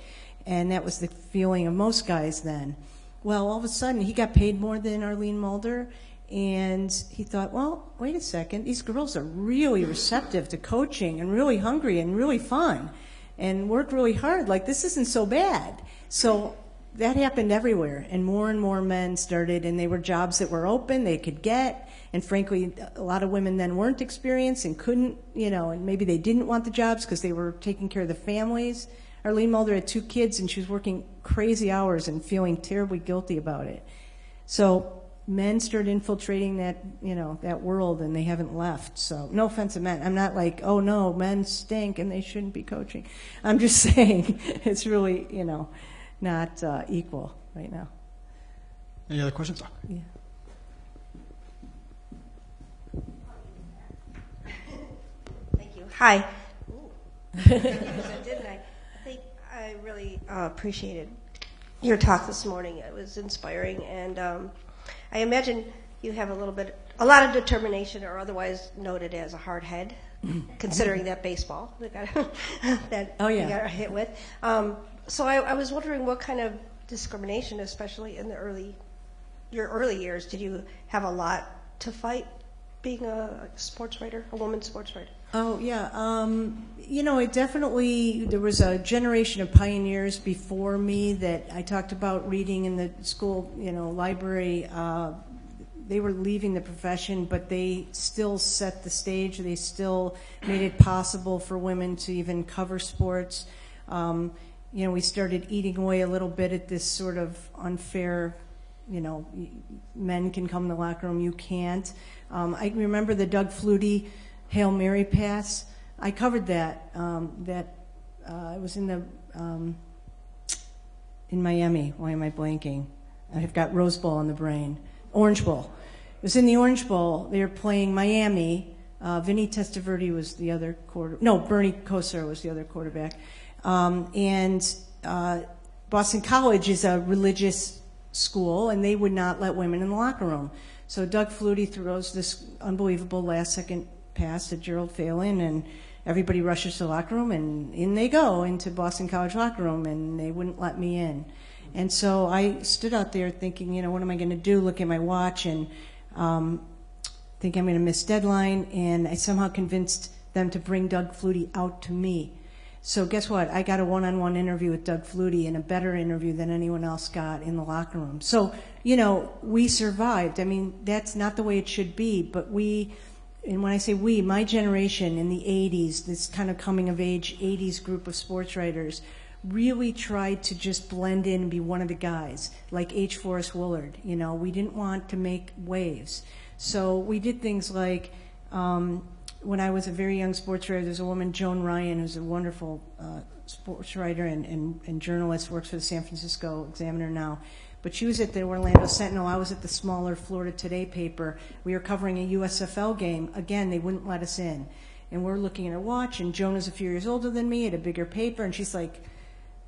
And that was the feeling of most guys then. Well, all of a sudden, he got paid more than Arlene Mulder, and he thought, well, wait a second. These girls are really receptive to coaching and really hungry and really fun and work really hard. Like, this isn't so bad. So that happened everywhere, and more men started, and they were jobs that were open, they could get, and frankly, a lot of women then weren't experienced and couldn't, and maybe they didn't want the jobs because they were taking care of the families. Arlene Mulder had 2 kids, and she was working crazy hours and feeling terribly guilty about it. So men started infiltrating that world, and they haven't left. So no offense to men. I'm not like, oh no, men stink and they shouldn't be coaching. I'm just saying it's really, not equal right now. Any other questions? Yeah. Thank you. Hi. Didn't I? I think I really appreciated your talk this morning. It was inspiring, and I imagine you have a lot of determination, or otherwise noted as a hard head, considering that baseball that oh, yeah. you got hit with. So I was wondering what kind of discrimination, especially in your early years, did you have a lot to fight being a sports writer, a woman sports writer? Oh, yeah. It definitely, there was a generation of pioneers before me that I talked about reading in the school, library. they were leaving the profession, but they still set the stage. They still made it possible for women to even cover sports. We started eating away a little bit at this sort of unfair, men can come in the locker room, you can't. I remember the Doug Flutie Hail Mary pass. I covered that. I was in Miami. Why am I blanking? I've got Rose Bowl on the brain. Orange Bowl. It was in the Orange Bowl. They were playing Miami. Vinny Testaverde was the other Bernie Kosar was the other quarterback. And Boston College is a religious school, and they would not let women in the locker room. So Doug Flutie throws this unbelievable last-second pass to Gerald Phelan, and everybody rushes to the locker room, and in they go into Boston College locker room, and they wouldn't let me in. And so I stood out there thinking, what am I going to do? Look at my watch and think I'm going to miss deadline, and I somehow convinced them to bring Doug Flutie out to me. So guess what? I got a one-on-one interview with Doug Flutie, and a better interview than anyone else got in the locker room. So, we survived. I mean, that's not the way it should be, but and when I say we, my generation in the 80s, this kind of coming-of-age 80s group of sports writers, really tried to just blend in and be one of the guys, like H. Forrest Willard. We didn't want to make waves. So we did things like... when I was a very young sports writer, there's a woman, Joan Ryan, who's a wonderful sports writer and journalist, works for the San Francisco Examiner now. But she was at the Orlando Sentinel. I was at the smaller Florida Today paper. We were covering a USFL game. Again, they wouldn't let us in. And we're looking at her watch, and Joan is a few years older than me, at a bigger paper, and she's like,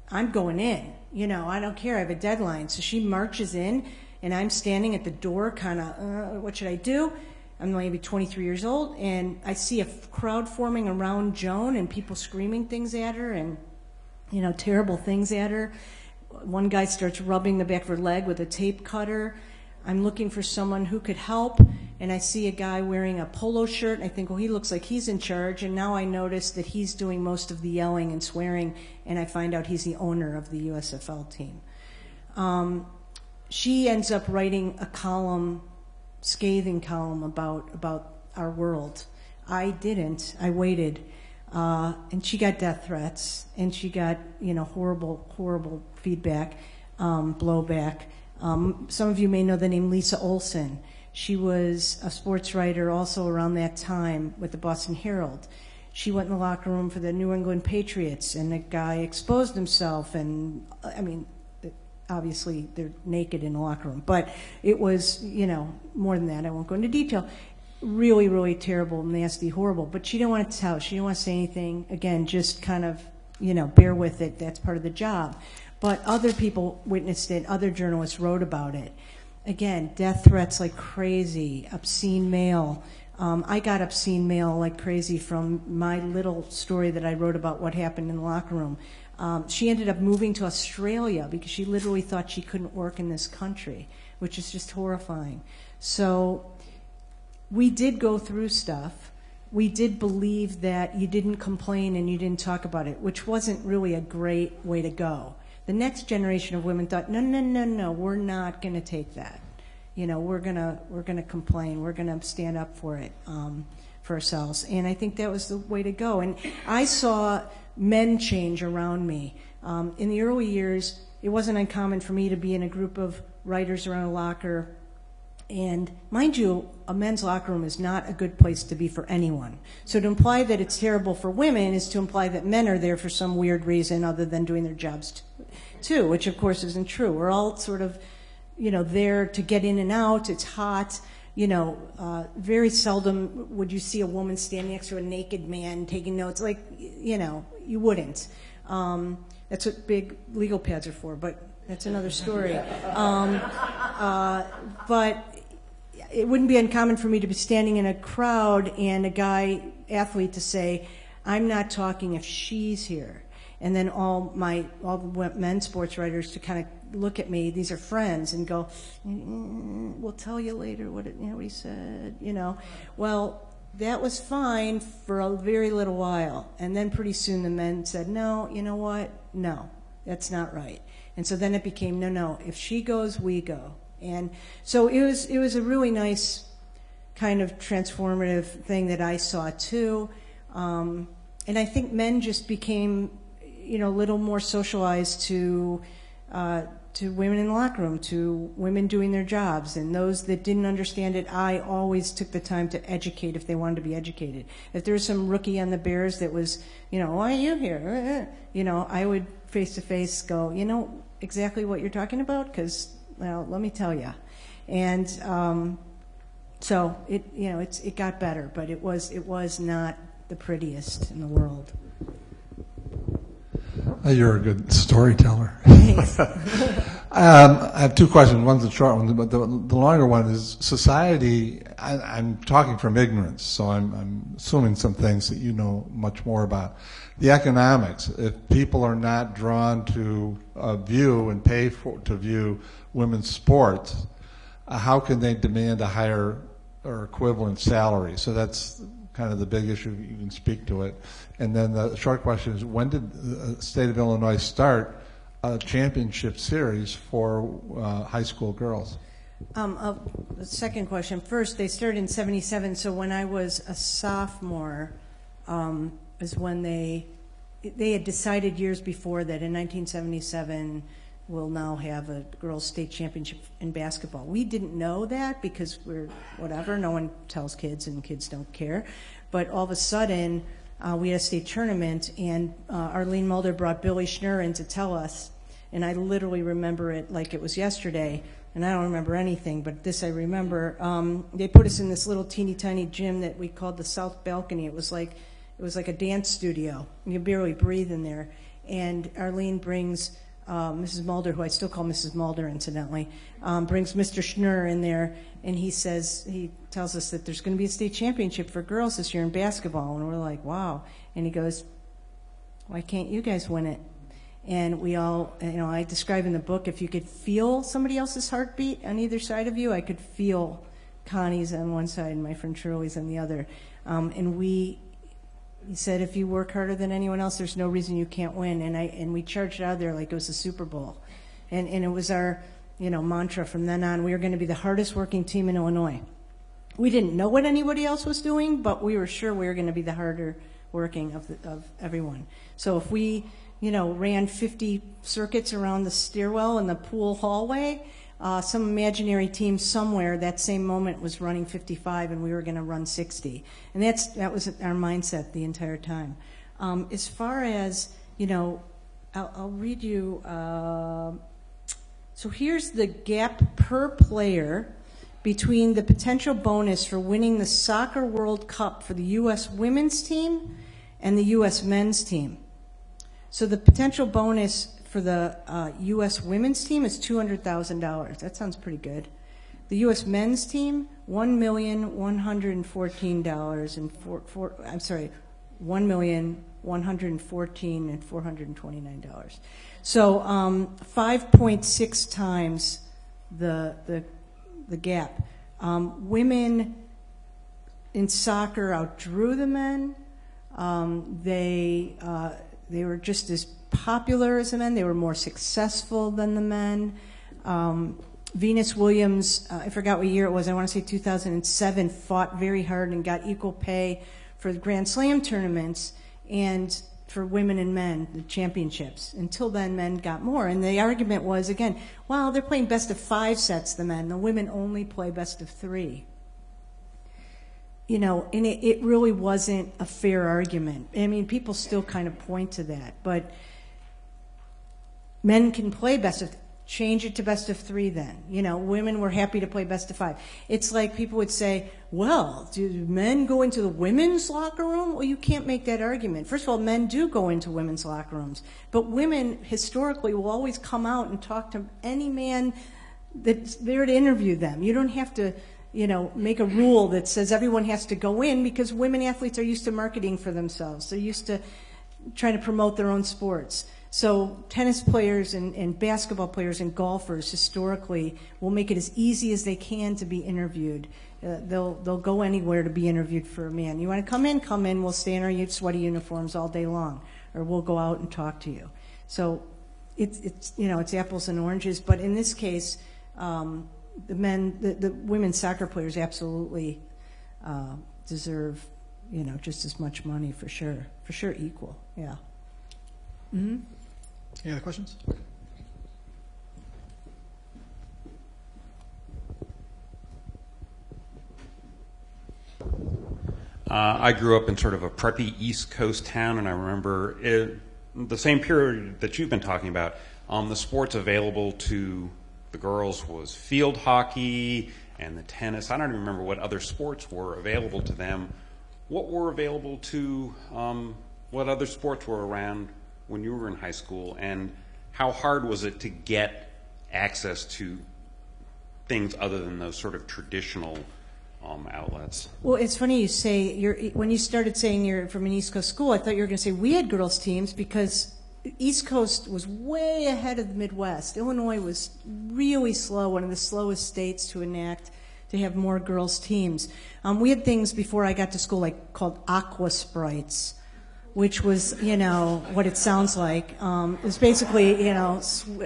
I'm going in. I don't care. I have a deadline. So she marches in, and I'm standing at the door kind of, what should I do? I'm maybe 23 years old, and I see a crowd forming around Joan and people screaming things at her and, terrible things at her. One guy starts rubbing the back of her leg with a tape cutter. I'm looking for someone who could help, and I see a guy wearing a polo shirt, and I think, he looks like he's in charge, and now I notice that he's doing most of the yelling and swearing, and I find out he's the owner of the USFL team. She ends up writing a scathing column about our world. I didn't. I waited. And she got death threats, and she got, horrible feedback, blowback. Some of you may know the name Lisa Olson. She was a sports writer also around that time with the Boston Herald. She went in the locker room for the New England Patriots, and a guy exposed himself, and, obviously they're naked in the locker room, but it was, more than that. I won't go into detail. Really, really terrible, nasty, horrible. But she didn't want to tell. She didn't want to say anything. Again, just kind of, bear with it. That's part of the job. But other people witnessed it. Other journalists wrote about it. Again, death threats like crazy, obscene mail. I got obscene mail like crazy from my little story that I wrote about what happened in the locker room. She ended up moving to Australia because she literally thought she couldn't work in this country, which is just horrifying. So we did go through stuff. We did believe that you didn't complain and you didn't talk about it, which wasn't really a great way to go. The next generation of women thought, no, we're not going to take that. We're gonna complain. We're gonna stand up for it, for ourselves. And I think that was the way to go. And I saw men change around me. In the early years, it wasn't uncommon for me to be in a group of writers around a locker. And mind you, a men's locker room is not a good place to be for anyone. So to imply that it's terrible for women is to imply that men are there for some weird reason other than doing their jobs too, which of course isn't true. We're all sort of, there to get in and out. It's hot. Very seldom would you see a woman standing next to a naked man taking notes. Like, you wouldn't. That's what big legal pads are for, but that's another story. But it wouldn't be uncommon for me to be standing in a crowd and a guy athlete to say, I'm not talking if she's here. And then all the men sports writers to kind of look at me, these are friends, and go, we'll tell you later what he said, Well, that was fine for a very little while. And then pretty soon the men said, no, you know what? No, that's not right. And so then it became, no, if she goes, we go. And so it was a really nice kind of transformative thing that I saw too. And I think men just became, a little more socialized to women in the locker room, to women doing their jobs, and those that didn't understand it, I always took the time to educate if they wanted to be educated. If there was some rookie on the Bears that was, why are you here? I would face-to-face go, exactly what you're talking about, because, well, let me tell you. And so it got better, but it was not the prettiest in the world. You're a good storyteller. Thanks. I have two questions. One's a short one, but the longer one is society. I'm talking from ignorance, so I'm assuming some things that you know much more about. The economics. If people are not drawn to view and pay to view women's sports, how can they demand a higher or equivalent salary? So that's kind of the big issue. You can speak to it. And then the short question is, when did the state of Illinois start a championship series for high school girls? The second question first. They started in '77, so when I was a sophomore is when they had decided years before that in 1977 we'll now have a girls' state championship in basketball. We didn't know that because we're whatever. No one tells kids, and kids don't care. But all of a sudden, we had a state tournament, and Arlene Mulder brought Billy Schnurr in to tell us, and I literally remember it like it was yesterday, and I don't remember anything, but this I remember. They put us in this little teeny tiny gym that we called the South Balcony. It was like a dance studio. You could barely breathe in there. And Arlene brings Mrs. Mulder, who I still call Mrs. Mulder, incidentally, brings Mr. Schnurr in there, and he tells us that there's going to be a state championship for girls this year in basketball, and we're like, wow. And he goes, why can't you guys win it? And we all, I describe in the book, if you could feel somebody else's heartbeat on either side of you, I could feel Connie's on one side and my friend Shirley's on the other. And he said, if you work harder than anyone else, there's no reason you can't win. And we charged out of there like it was the Super Bowl. And it was our, mantra from then on. We were going to be the hardest working team in Illinois. We didn't know what anybody else was doing, but we were sure we were going to be the harder working of everyone. So if we, ran 50 circuits around the stairwell in the pool hallway, some imaginary team somewhere that same moment was running 55 and we were going to run 60. And that was our mindset the entire time. As far as, I'll read you. So here's the gap per player between the potential bonus for winning the Soccer World Cup for the U.S. women's team and the U.S. men's team. So the potential bonus for the U.S. women's team is $200,000. That sounds pretty good. The U.S. men's team, $1,114,429. So 5.6 times the gap. Women in soccer outdrew the men. They were just as popular as the men. They were more successful than the men. Venus Williams, I forgot what year it was, I want to say 2007, fought very hard and got equal pay for the Grand Slam tournaments and for women and men, the championships. Until then, men got more. And the argument was, again, well, they're playing best of 5 sets, the men. The women only play best of 3. And it really wasn't a fair argument. I mean, people still kind of point to that. But men can play best of, change it to best of 3 then. Women were happy to play best of 5. It's like people would say, well, do men go into the women's locker room? Well, you can't make that argument. First of all, men do go into women's locker rooms. But women, historically, will always come out and talk to any man that's there to interview them. You don't have to make a rule that says everyone has to go in, because women athletes are used to marketing for themselves. They're used to trying to promote their own sports. So tennis players and basketball players and golfers historically will make it as easy as they can to be interviewed. They'll go anywhere to be interviewed for a man. You want to come in? Come in. We'll stay in our sweaty uniforms all day long, or we'll go out and talk to you. So it's apples and oranges. But in this case, the women's soccer players absolutely deserve, just as much money for sure equal, yeah. Mm-hmm. Any other questions? I grew up in sort of a preppy East Coast town, and I remember the same period that you've been talking about. The sports available to the girls was field hockey and the tennis. I don't even remember what other sports were available to them. What were available to, what other sports were around when you were in high school, and how hard was it to get access to things other than those sort of traditional outlets? Well, it's funny you say, when you started saying you're from an East Coast school, I thought you were going to say we had girls' teams, because East Coast was way ahead of the Midwest. Illinois was really slow, one of the slowest states to enact to have more girls' teams. We had things before I got to school called aqua sprites, which was, what it sounds like. It was basically,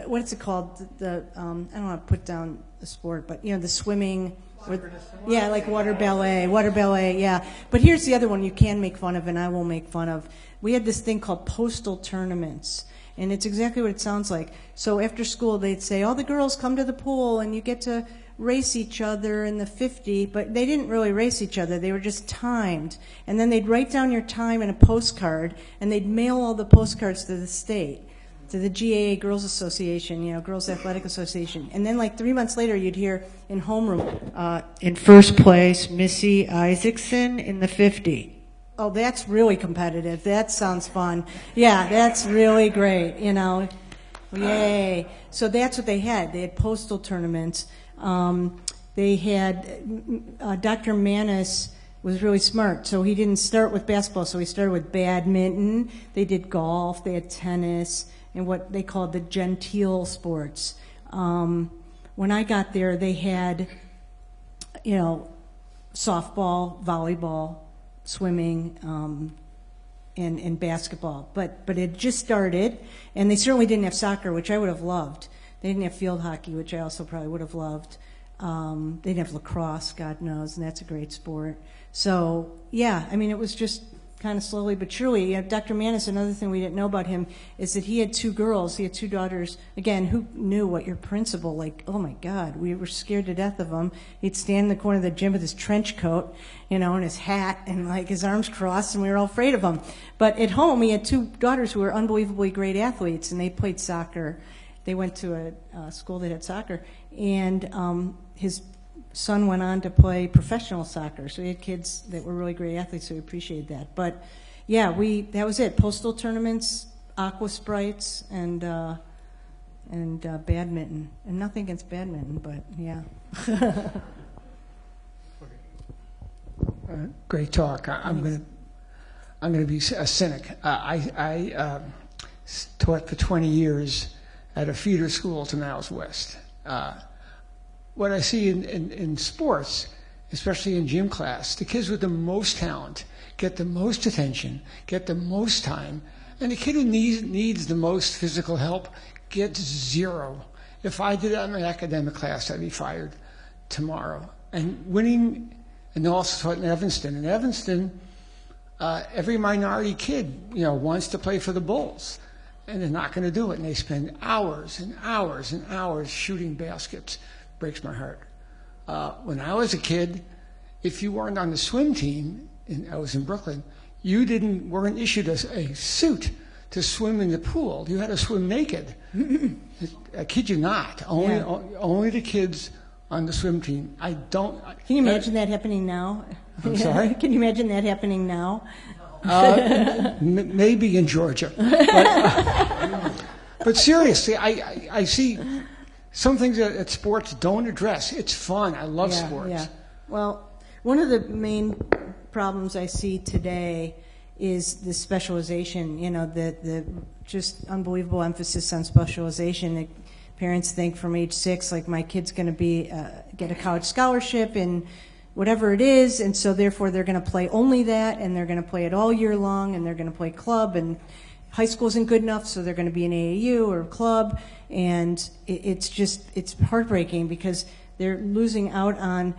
what is it called? I don't want to put down the sport, but, the swimming. Like water ballet, yeah. But here's the other one you can make fun of, and I will make fun of. We had this thing called Postal Tournaments, and it's exactly what it sounds like. So after school, they'd say, all the girls come to the pool, and you get to race each other in the 50, but they didn't really race each other. They were just timed. And then they'd write down your time in a postcard, and they'd mail all the postcards to the state, to the GAA Girls Association, Girls Athletic Association. And then 3 months later, you'd hear in homeroom, in first place, Missy Isaacson in the 50. Oh, that's really competitive. That sounds fun. Yeah, that's really great, Yay. So that's what they had. They had postal tournaments. They had, Dr. Manis was really smart. So he didn't start with basketball, so he started with badminton. They did golf, they had tennis, and what they called the genteel sports. When I got there, they had, softball, volleyball, swimming, and basketball. But it just started, and they certainly didn't have soccer, which I would have loved. They didn't have field hockey, which I also probably would have loved. They didn't have lacrosse, God knows, and that's a great sport. So, yeah, it was just kind of slowly but surely. Dr. Manis, another thing we didn't know about him is that he had two girls. He had two daughters. Again, who knew what your principal, oh my God, we were scared to death of him. He'd stand in the corner of the gym with his trench coat, and his hat, and his arms crossed, and we were all afraid of him. But at home, he had two daughters who were unbelievably great athletes, and they played soccer. They went to a school that had soccer, and his son went on to play professional soccer. So he had kids that were really great athletes, so we appreciated that. But yeah, that was it. Postal tournaments, aqua sprites, and badminton. And nothing against badminton, but yeah. Great talk. I'm going to be a cynic. I taught for 20 years at a feeder school to Niles West. What I see in sports, especially in gym class, the kids with the most talent get the most attention, get the most time, and the kid who needs the most physical help gets zero. If I did that in my academic class, I'd be fired tomorrow. And winning, and also taught in Evanston. In Evanston, every minority kid, wants to play for the Bulls, and they're not going to do it. And they spend hours and hours and hours shooting baskets. Breaks my heart. When I was a kid, if you weren't on the swim team, and I was in Brooklyn, you weren't issued a suit to swim in the pool. You had to swim naked. I kid you not. Only the kids on the swim team. Can you imagine that happening now? I'm sorry? Can you imagine that happening now? Maybe in Georgia. But seriously, I see some things that sports don't address. It's fun. I love sports. Yeah. Well, one of the main problems I see today is the specialization, the just unbelievable emphasis on specialization. Parents think from age 6, my kid's going to get a college scholarship in whatever it is, and so therefore they're going to play only that, and they're going to play it all year long, and they're going to play club, and high school isn't good enough, so they're going to be an AAU or a club, and it's heartbreaking because they're losing out on,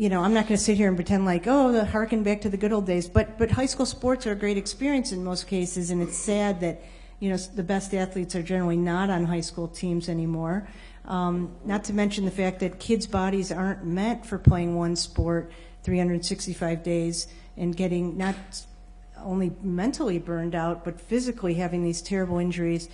I'm not going to sit here and pretend like, harken back to the good old days, but high school sports are a great experience in most cases, and it's sad that, the best athletes are generally not on high school teams anymore. Not to mention the fact that kids' bodies aren't meant for playing one sport 365 days and getting not only mentally burned out, but physically having these terrible injuries.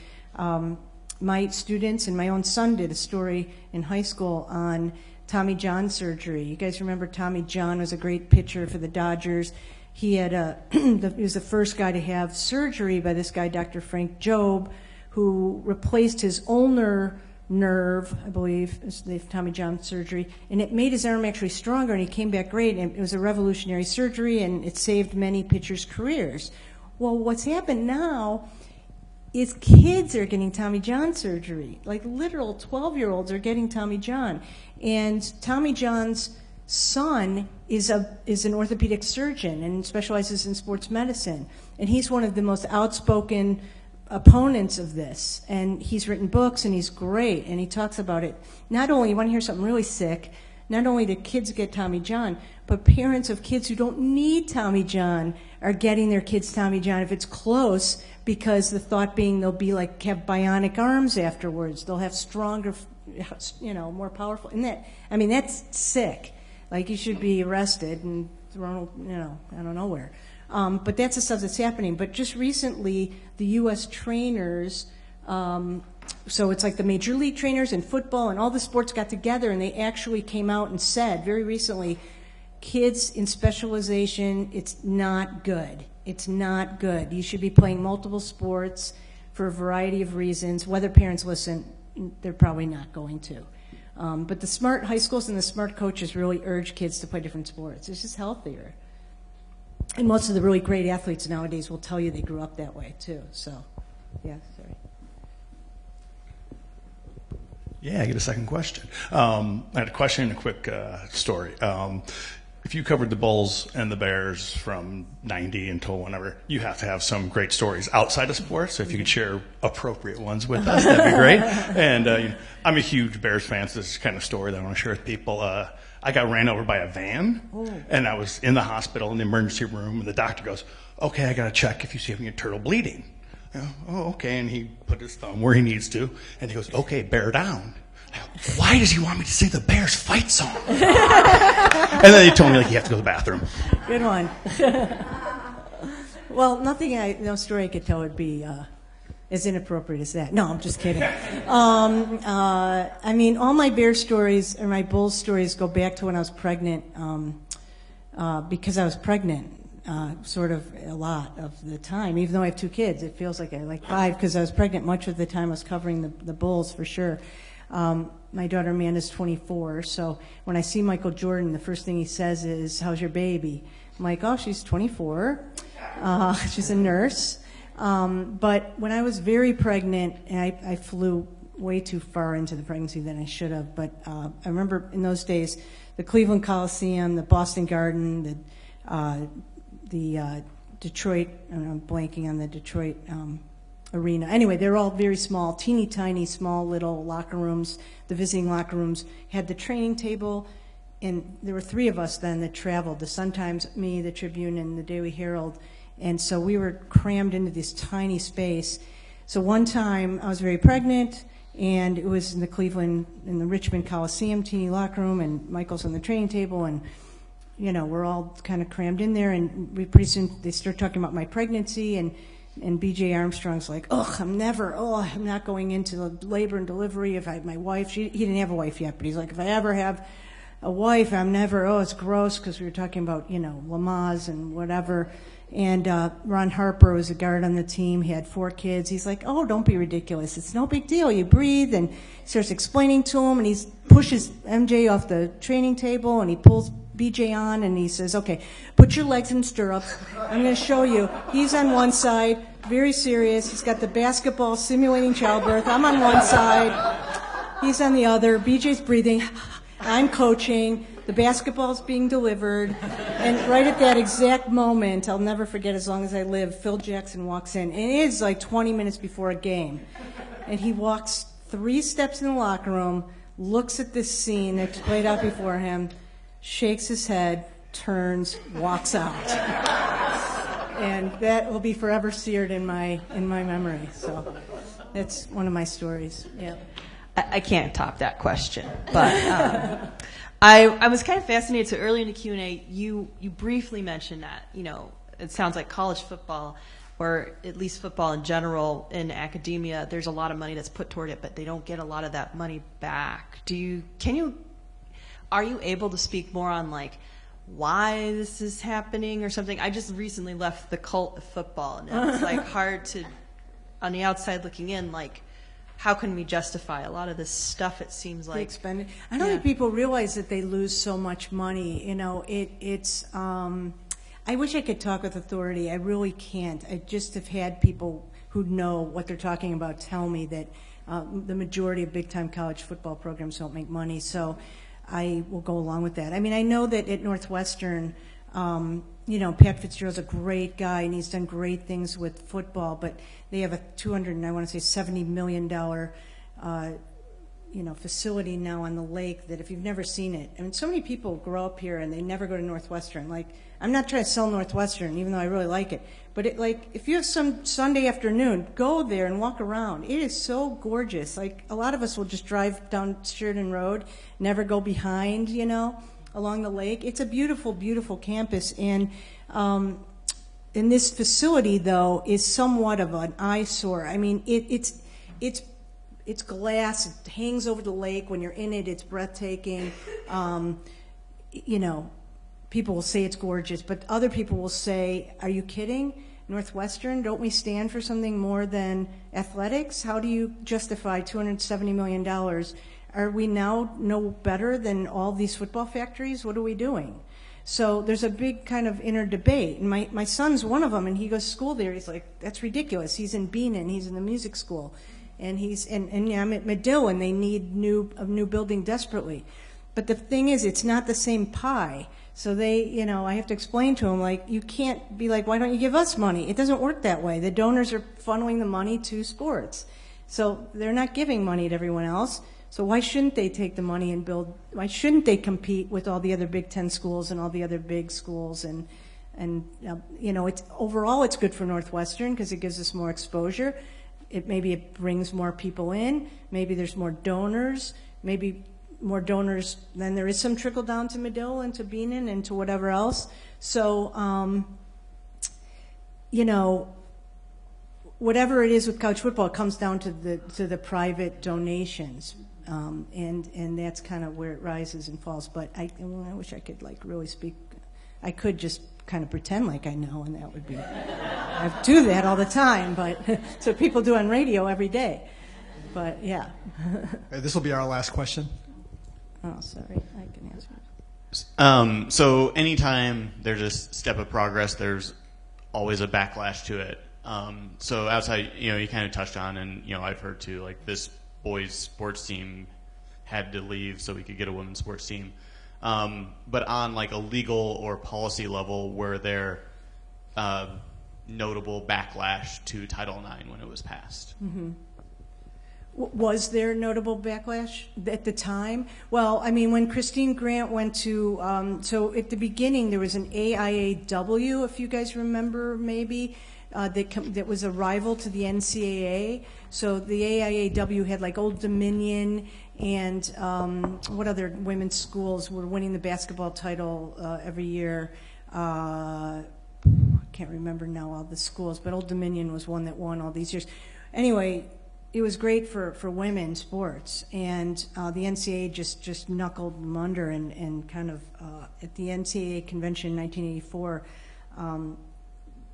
My students and my own son did a story in high school on Tommy John surgery. You guys remember Tommy John was a great pitcher for the Dodgers. He had he was the first guy to have surgery by this guy, Dr. Frank Jobe, who replaced his ulnar nerve, I believe, is the Tommy John surgery, and it made his arm actually stronger, and he came back great, and it was a revolutionary surgery, and it saved many pitchers' careers. Well, what's happened now is kids are getting Tommy John surgery. Like literal 12-year-olds are getting Tommy John. And Tommy John's son is an orthopedic surgeon and specializes in sports medicine. And he's one of the most outspoken opponents of this. And he's written books, and he's great, and he talks about it. Not only, you want to hear something really sick, not only do kids get Tommy John, but parents of kids who don't need Tommy John are getting their kids Tommy John if it's close, because the thought being they'll be like, have bionic arms afterwards. They'll have stronger, more powerful. And that's sick. Like, you should be arrested and thrown, I don't know where. But that's the stuff that's happening. But just recently, the U.S. trainers, so it's like the major league trainers in football and all the sports got together, and they actually came out and said very recently, kids in specialization, it's not good. It's not good. You should be playing multiple sports for a variety of reasons. Whether parents listen, they're probably not going to. But the smart high schools and the smart coaches really urge kids to play different sports. It's just healthier. And most of the really great athletes nowadays will tell you they grew up that way too. So, yeah, sorry. Yeah, I get a second question. I had a question and a quick story. If you covered the Bulls and the Bears from 90 until whenever, you have to have some great stories outside of sports. So if you could share appropriate ones with us, that'd be great. And I'm a huge Bears fan, so this is the kind of story that I want to share with people. I got ran over by a van, and I was in the hospital in the emergency room, and the doctor goes, "Okay, I got to check if you see your turtle bleeding." Oh, okay. And he put his thumb where he needs to, and he goes, "Okay, bear down." Why does he want me to sing the Bears fight song? And then he told me, you have to go to the bathroom. Good one. Well, no story I could tell would be as inappropriate as that. No, I'm just kidding. All my Bear stories or my Bull stories go back to when I was pregnant, because I was pregnant sort of a lot of the time. Even though I have 2 kids, it feels like I like 5 because I was pregnant much of the time I was covering the Bulls for sure. My daughter Amanda's 24, so when I see Michael Jordan, the first thing he says is, "How's your baby?" I'm like, "Oh, she's 24. She's a nurse." But when I was very pregnant, and I flew way too far into the pregnancy than I should have, but I remember in those days, the Cleveland Coliseum, the Boston Garden, the Detroit, I'm blanking on the Detroit arena. Anyway, they're all very small, teeny tiny, small little locker rooms. The visiting locker rooms had the training table, and there were 3 of us then that traveled, the Sun-Times, me, the Tribune, and the Daily Herald. And so we were crammed into this tiny space. So one time I was very pregnant, and it was in the Richmond Coliseum, teeny locker room, and Michael's on the training table, and we're all kind of crammed in there, and pretty soon they start talking about my pregnancy, and B.J. Armstrong's like, I'm not going into the labor and delivery. If I had my wife, he didn't have a wife yet, but he's like, if I ever have a wife, I'm never, it's gross, because we were talking about, Lamaze and whatever. And Ron Harper was a guard on the team. He had 4 kids. He's like, don't be ridiculous. It's no big deal. You breathe. And he starts explaining to him, and he pushes MJ off the training table, and he pulls BJ on, and he says, "Okay, put your legs in stirrups. I'm going to show you." He's on one side, very serious. He's got the basketball simulating childbirth. I'm on one side. He's on the other. BJ's breathing. I'm coaching. The basketball's being delivered. And right at that exact moment, I'll never forget as long as I live, Phil Jackson walks in. And it is like 20 minutes before a game. And he walks 3 steps in the locker room, looks at this scene that's played out before him, shakes his head, turns, walks out. And that will be forever seared in my memory. So that's one of my stories. Yeah. I can't top that question, but I was kind of fascinated. So early in the Q&A, you briefly mentioned that, it sounds like college football, or at least football in general in academia, there's a lot of money that's put toward it, but they don't get a lot of that money back. Are you able to speak more on like why this is happening or something? I just recently left the cult of football, and it's like hard to, on the outside looking in, like, how can we justify a lot of this stuff? It seems like I don't think people realize that they lose so much money. It's. I wish I could talk with authority. I really can't. I just have had people who know what they're talking about tell me that the majority of big-time college football programs don't make money. So I will go along with that. I mean, I know that at Northwestern, Pat Fitzgerald's a great guy and he's done great things with football, but they have a $70 million facility now on the lake that if you've never seen it, I mean, so many people grow up here and they never go to Northwestern. Like, I'm not trying to sell Northwestern, even though I really like it, but if you have some Sunday afternoon, go there and walk around. It is so gorgeous. Like, a lot of us will just drive down Sheridan Road, never go behind, along the lake. It's a beautiful, beautiful campus, and this facility, though, is somewhat of an eyesore. I mean, it's glass. It hangs over the lake. When you're in it, it's breathtaking. People will say it's gorgeous, but other people will say, are you kidding? Northwestern, don't we stand for something more than athletics? How do you justify $270 million? Are we now no better than all these football factories? What are we doing? So there's a big kind of inner debate. And my son's one of them, and he goes to school there. He's like, that's ridiculous. He's in Beanon. He's in the music school. And I'm at Medill, and they need a new building desperately. But the thing is, it's not the same pie. So I have to explain to them, like, you can't be like, why don't you give us money? It doesn't work that way. The donors are funneling the money to sports. So they're not giving money to everyone else. So why shouldn't they take the money and build? Why shouldn't they compete with all the other Big Ten schools and all the other big schools? And it's overall it's good for Northwestern because it gives us more exposure. Maybe it brings more people in. Maybe there's more donors. Maybe more donors than there is some trickle down to Medill and to Beanon and to whatever else. So whatever it is with college football, it comes down to the private donations. And that's kind of where it rises and falls. But I wish I could really speak. I could just kind of pretend like I know, and that would be. I do that all the time, but so people do on radio every day. But yeah. This will be our last question. Oh, sorry. I can answer. So anytime there's a step of progress, there's always a backlash to it. So outside, you kind of touched on, and I've heard too, like this boys sports team had to leave so we could get a women's sports team. But on like a legal or policy level, were there notable backlash to Title IX when it was passed? Mm-hmm. Was there notable backlash at the time? Well, I mean, when Christine Grant went to, so at the beginning there was an AIAW, if you guys remember maybe, that was a rival to the NCAA. So the AIAW had like Old Dominion and what other women's schools were winning the basketball title every year. I can't remember now all the schools, but Old Dominion was one that won all these years. Anyway, it was great for women's sports, and the NCAA just knuckled them under, and kind of at the NCAA convention in 1984,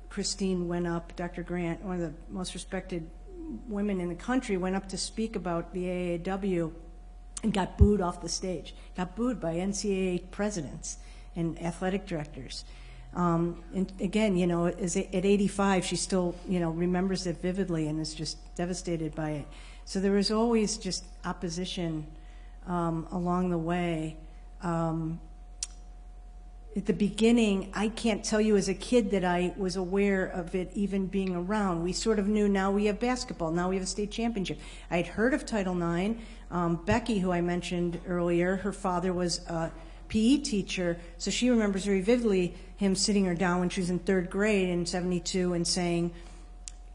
Christine went up, Dr. Grant, one of the most respected women in the country, went up to speak about the AAW and got booed off the stage, got booed by NCAA presidents and athletic directors. And again, at 85, she still, remembers it vividly and is just devastated by it. So there was always just opposition along the way. At the beginning, I can't tell you as a kid that I was aware of it even being around. We sort of knew now we have basketball, now we have a state championship. I'd heard of Title IX. Becky, who I mentioned earlier, her father was a PE teacher, so she remembers very vividly him sitting her down when she was in 3rd grade in 72 and saying,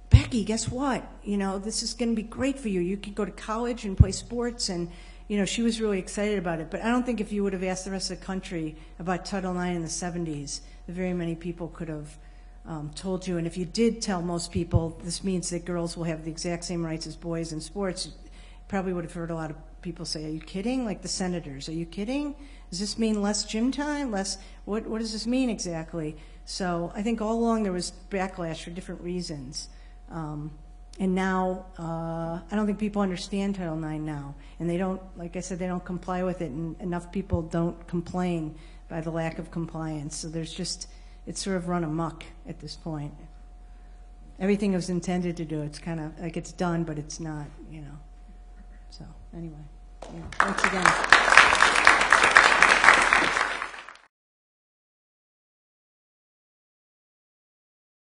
Becky, guess what? This is going to be great for you. You can go to college and play sports. And, she was really excited about it. But I don't think if you would have asked the rest of the country about Title IX in the 70s, very many people could have told you. And if you did tell most people this means that girls will have the exact same rights as boys in sports, you probably would have heard a lot of people say, are you kidding? Like the senators, are you kidding? Does this mean less gym time? What does this mean exactly? So I think all along there was backlash for different reasons. And now, I don't think people understand Title IX now. And they don't, like I said, they don't comply with it. And enough people don't complain by the lack of compliance. So it's sort of run amok at this point. Everything it was intended to do, it's kind of like it's done, but it's not, So anyway, thanks again.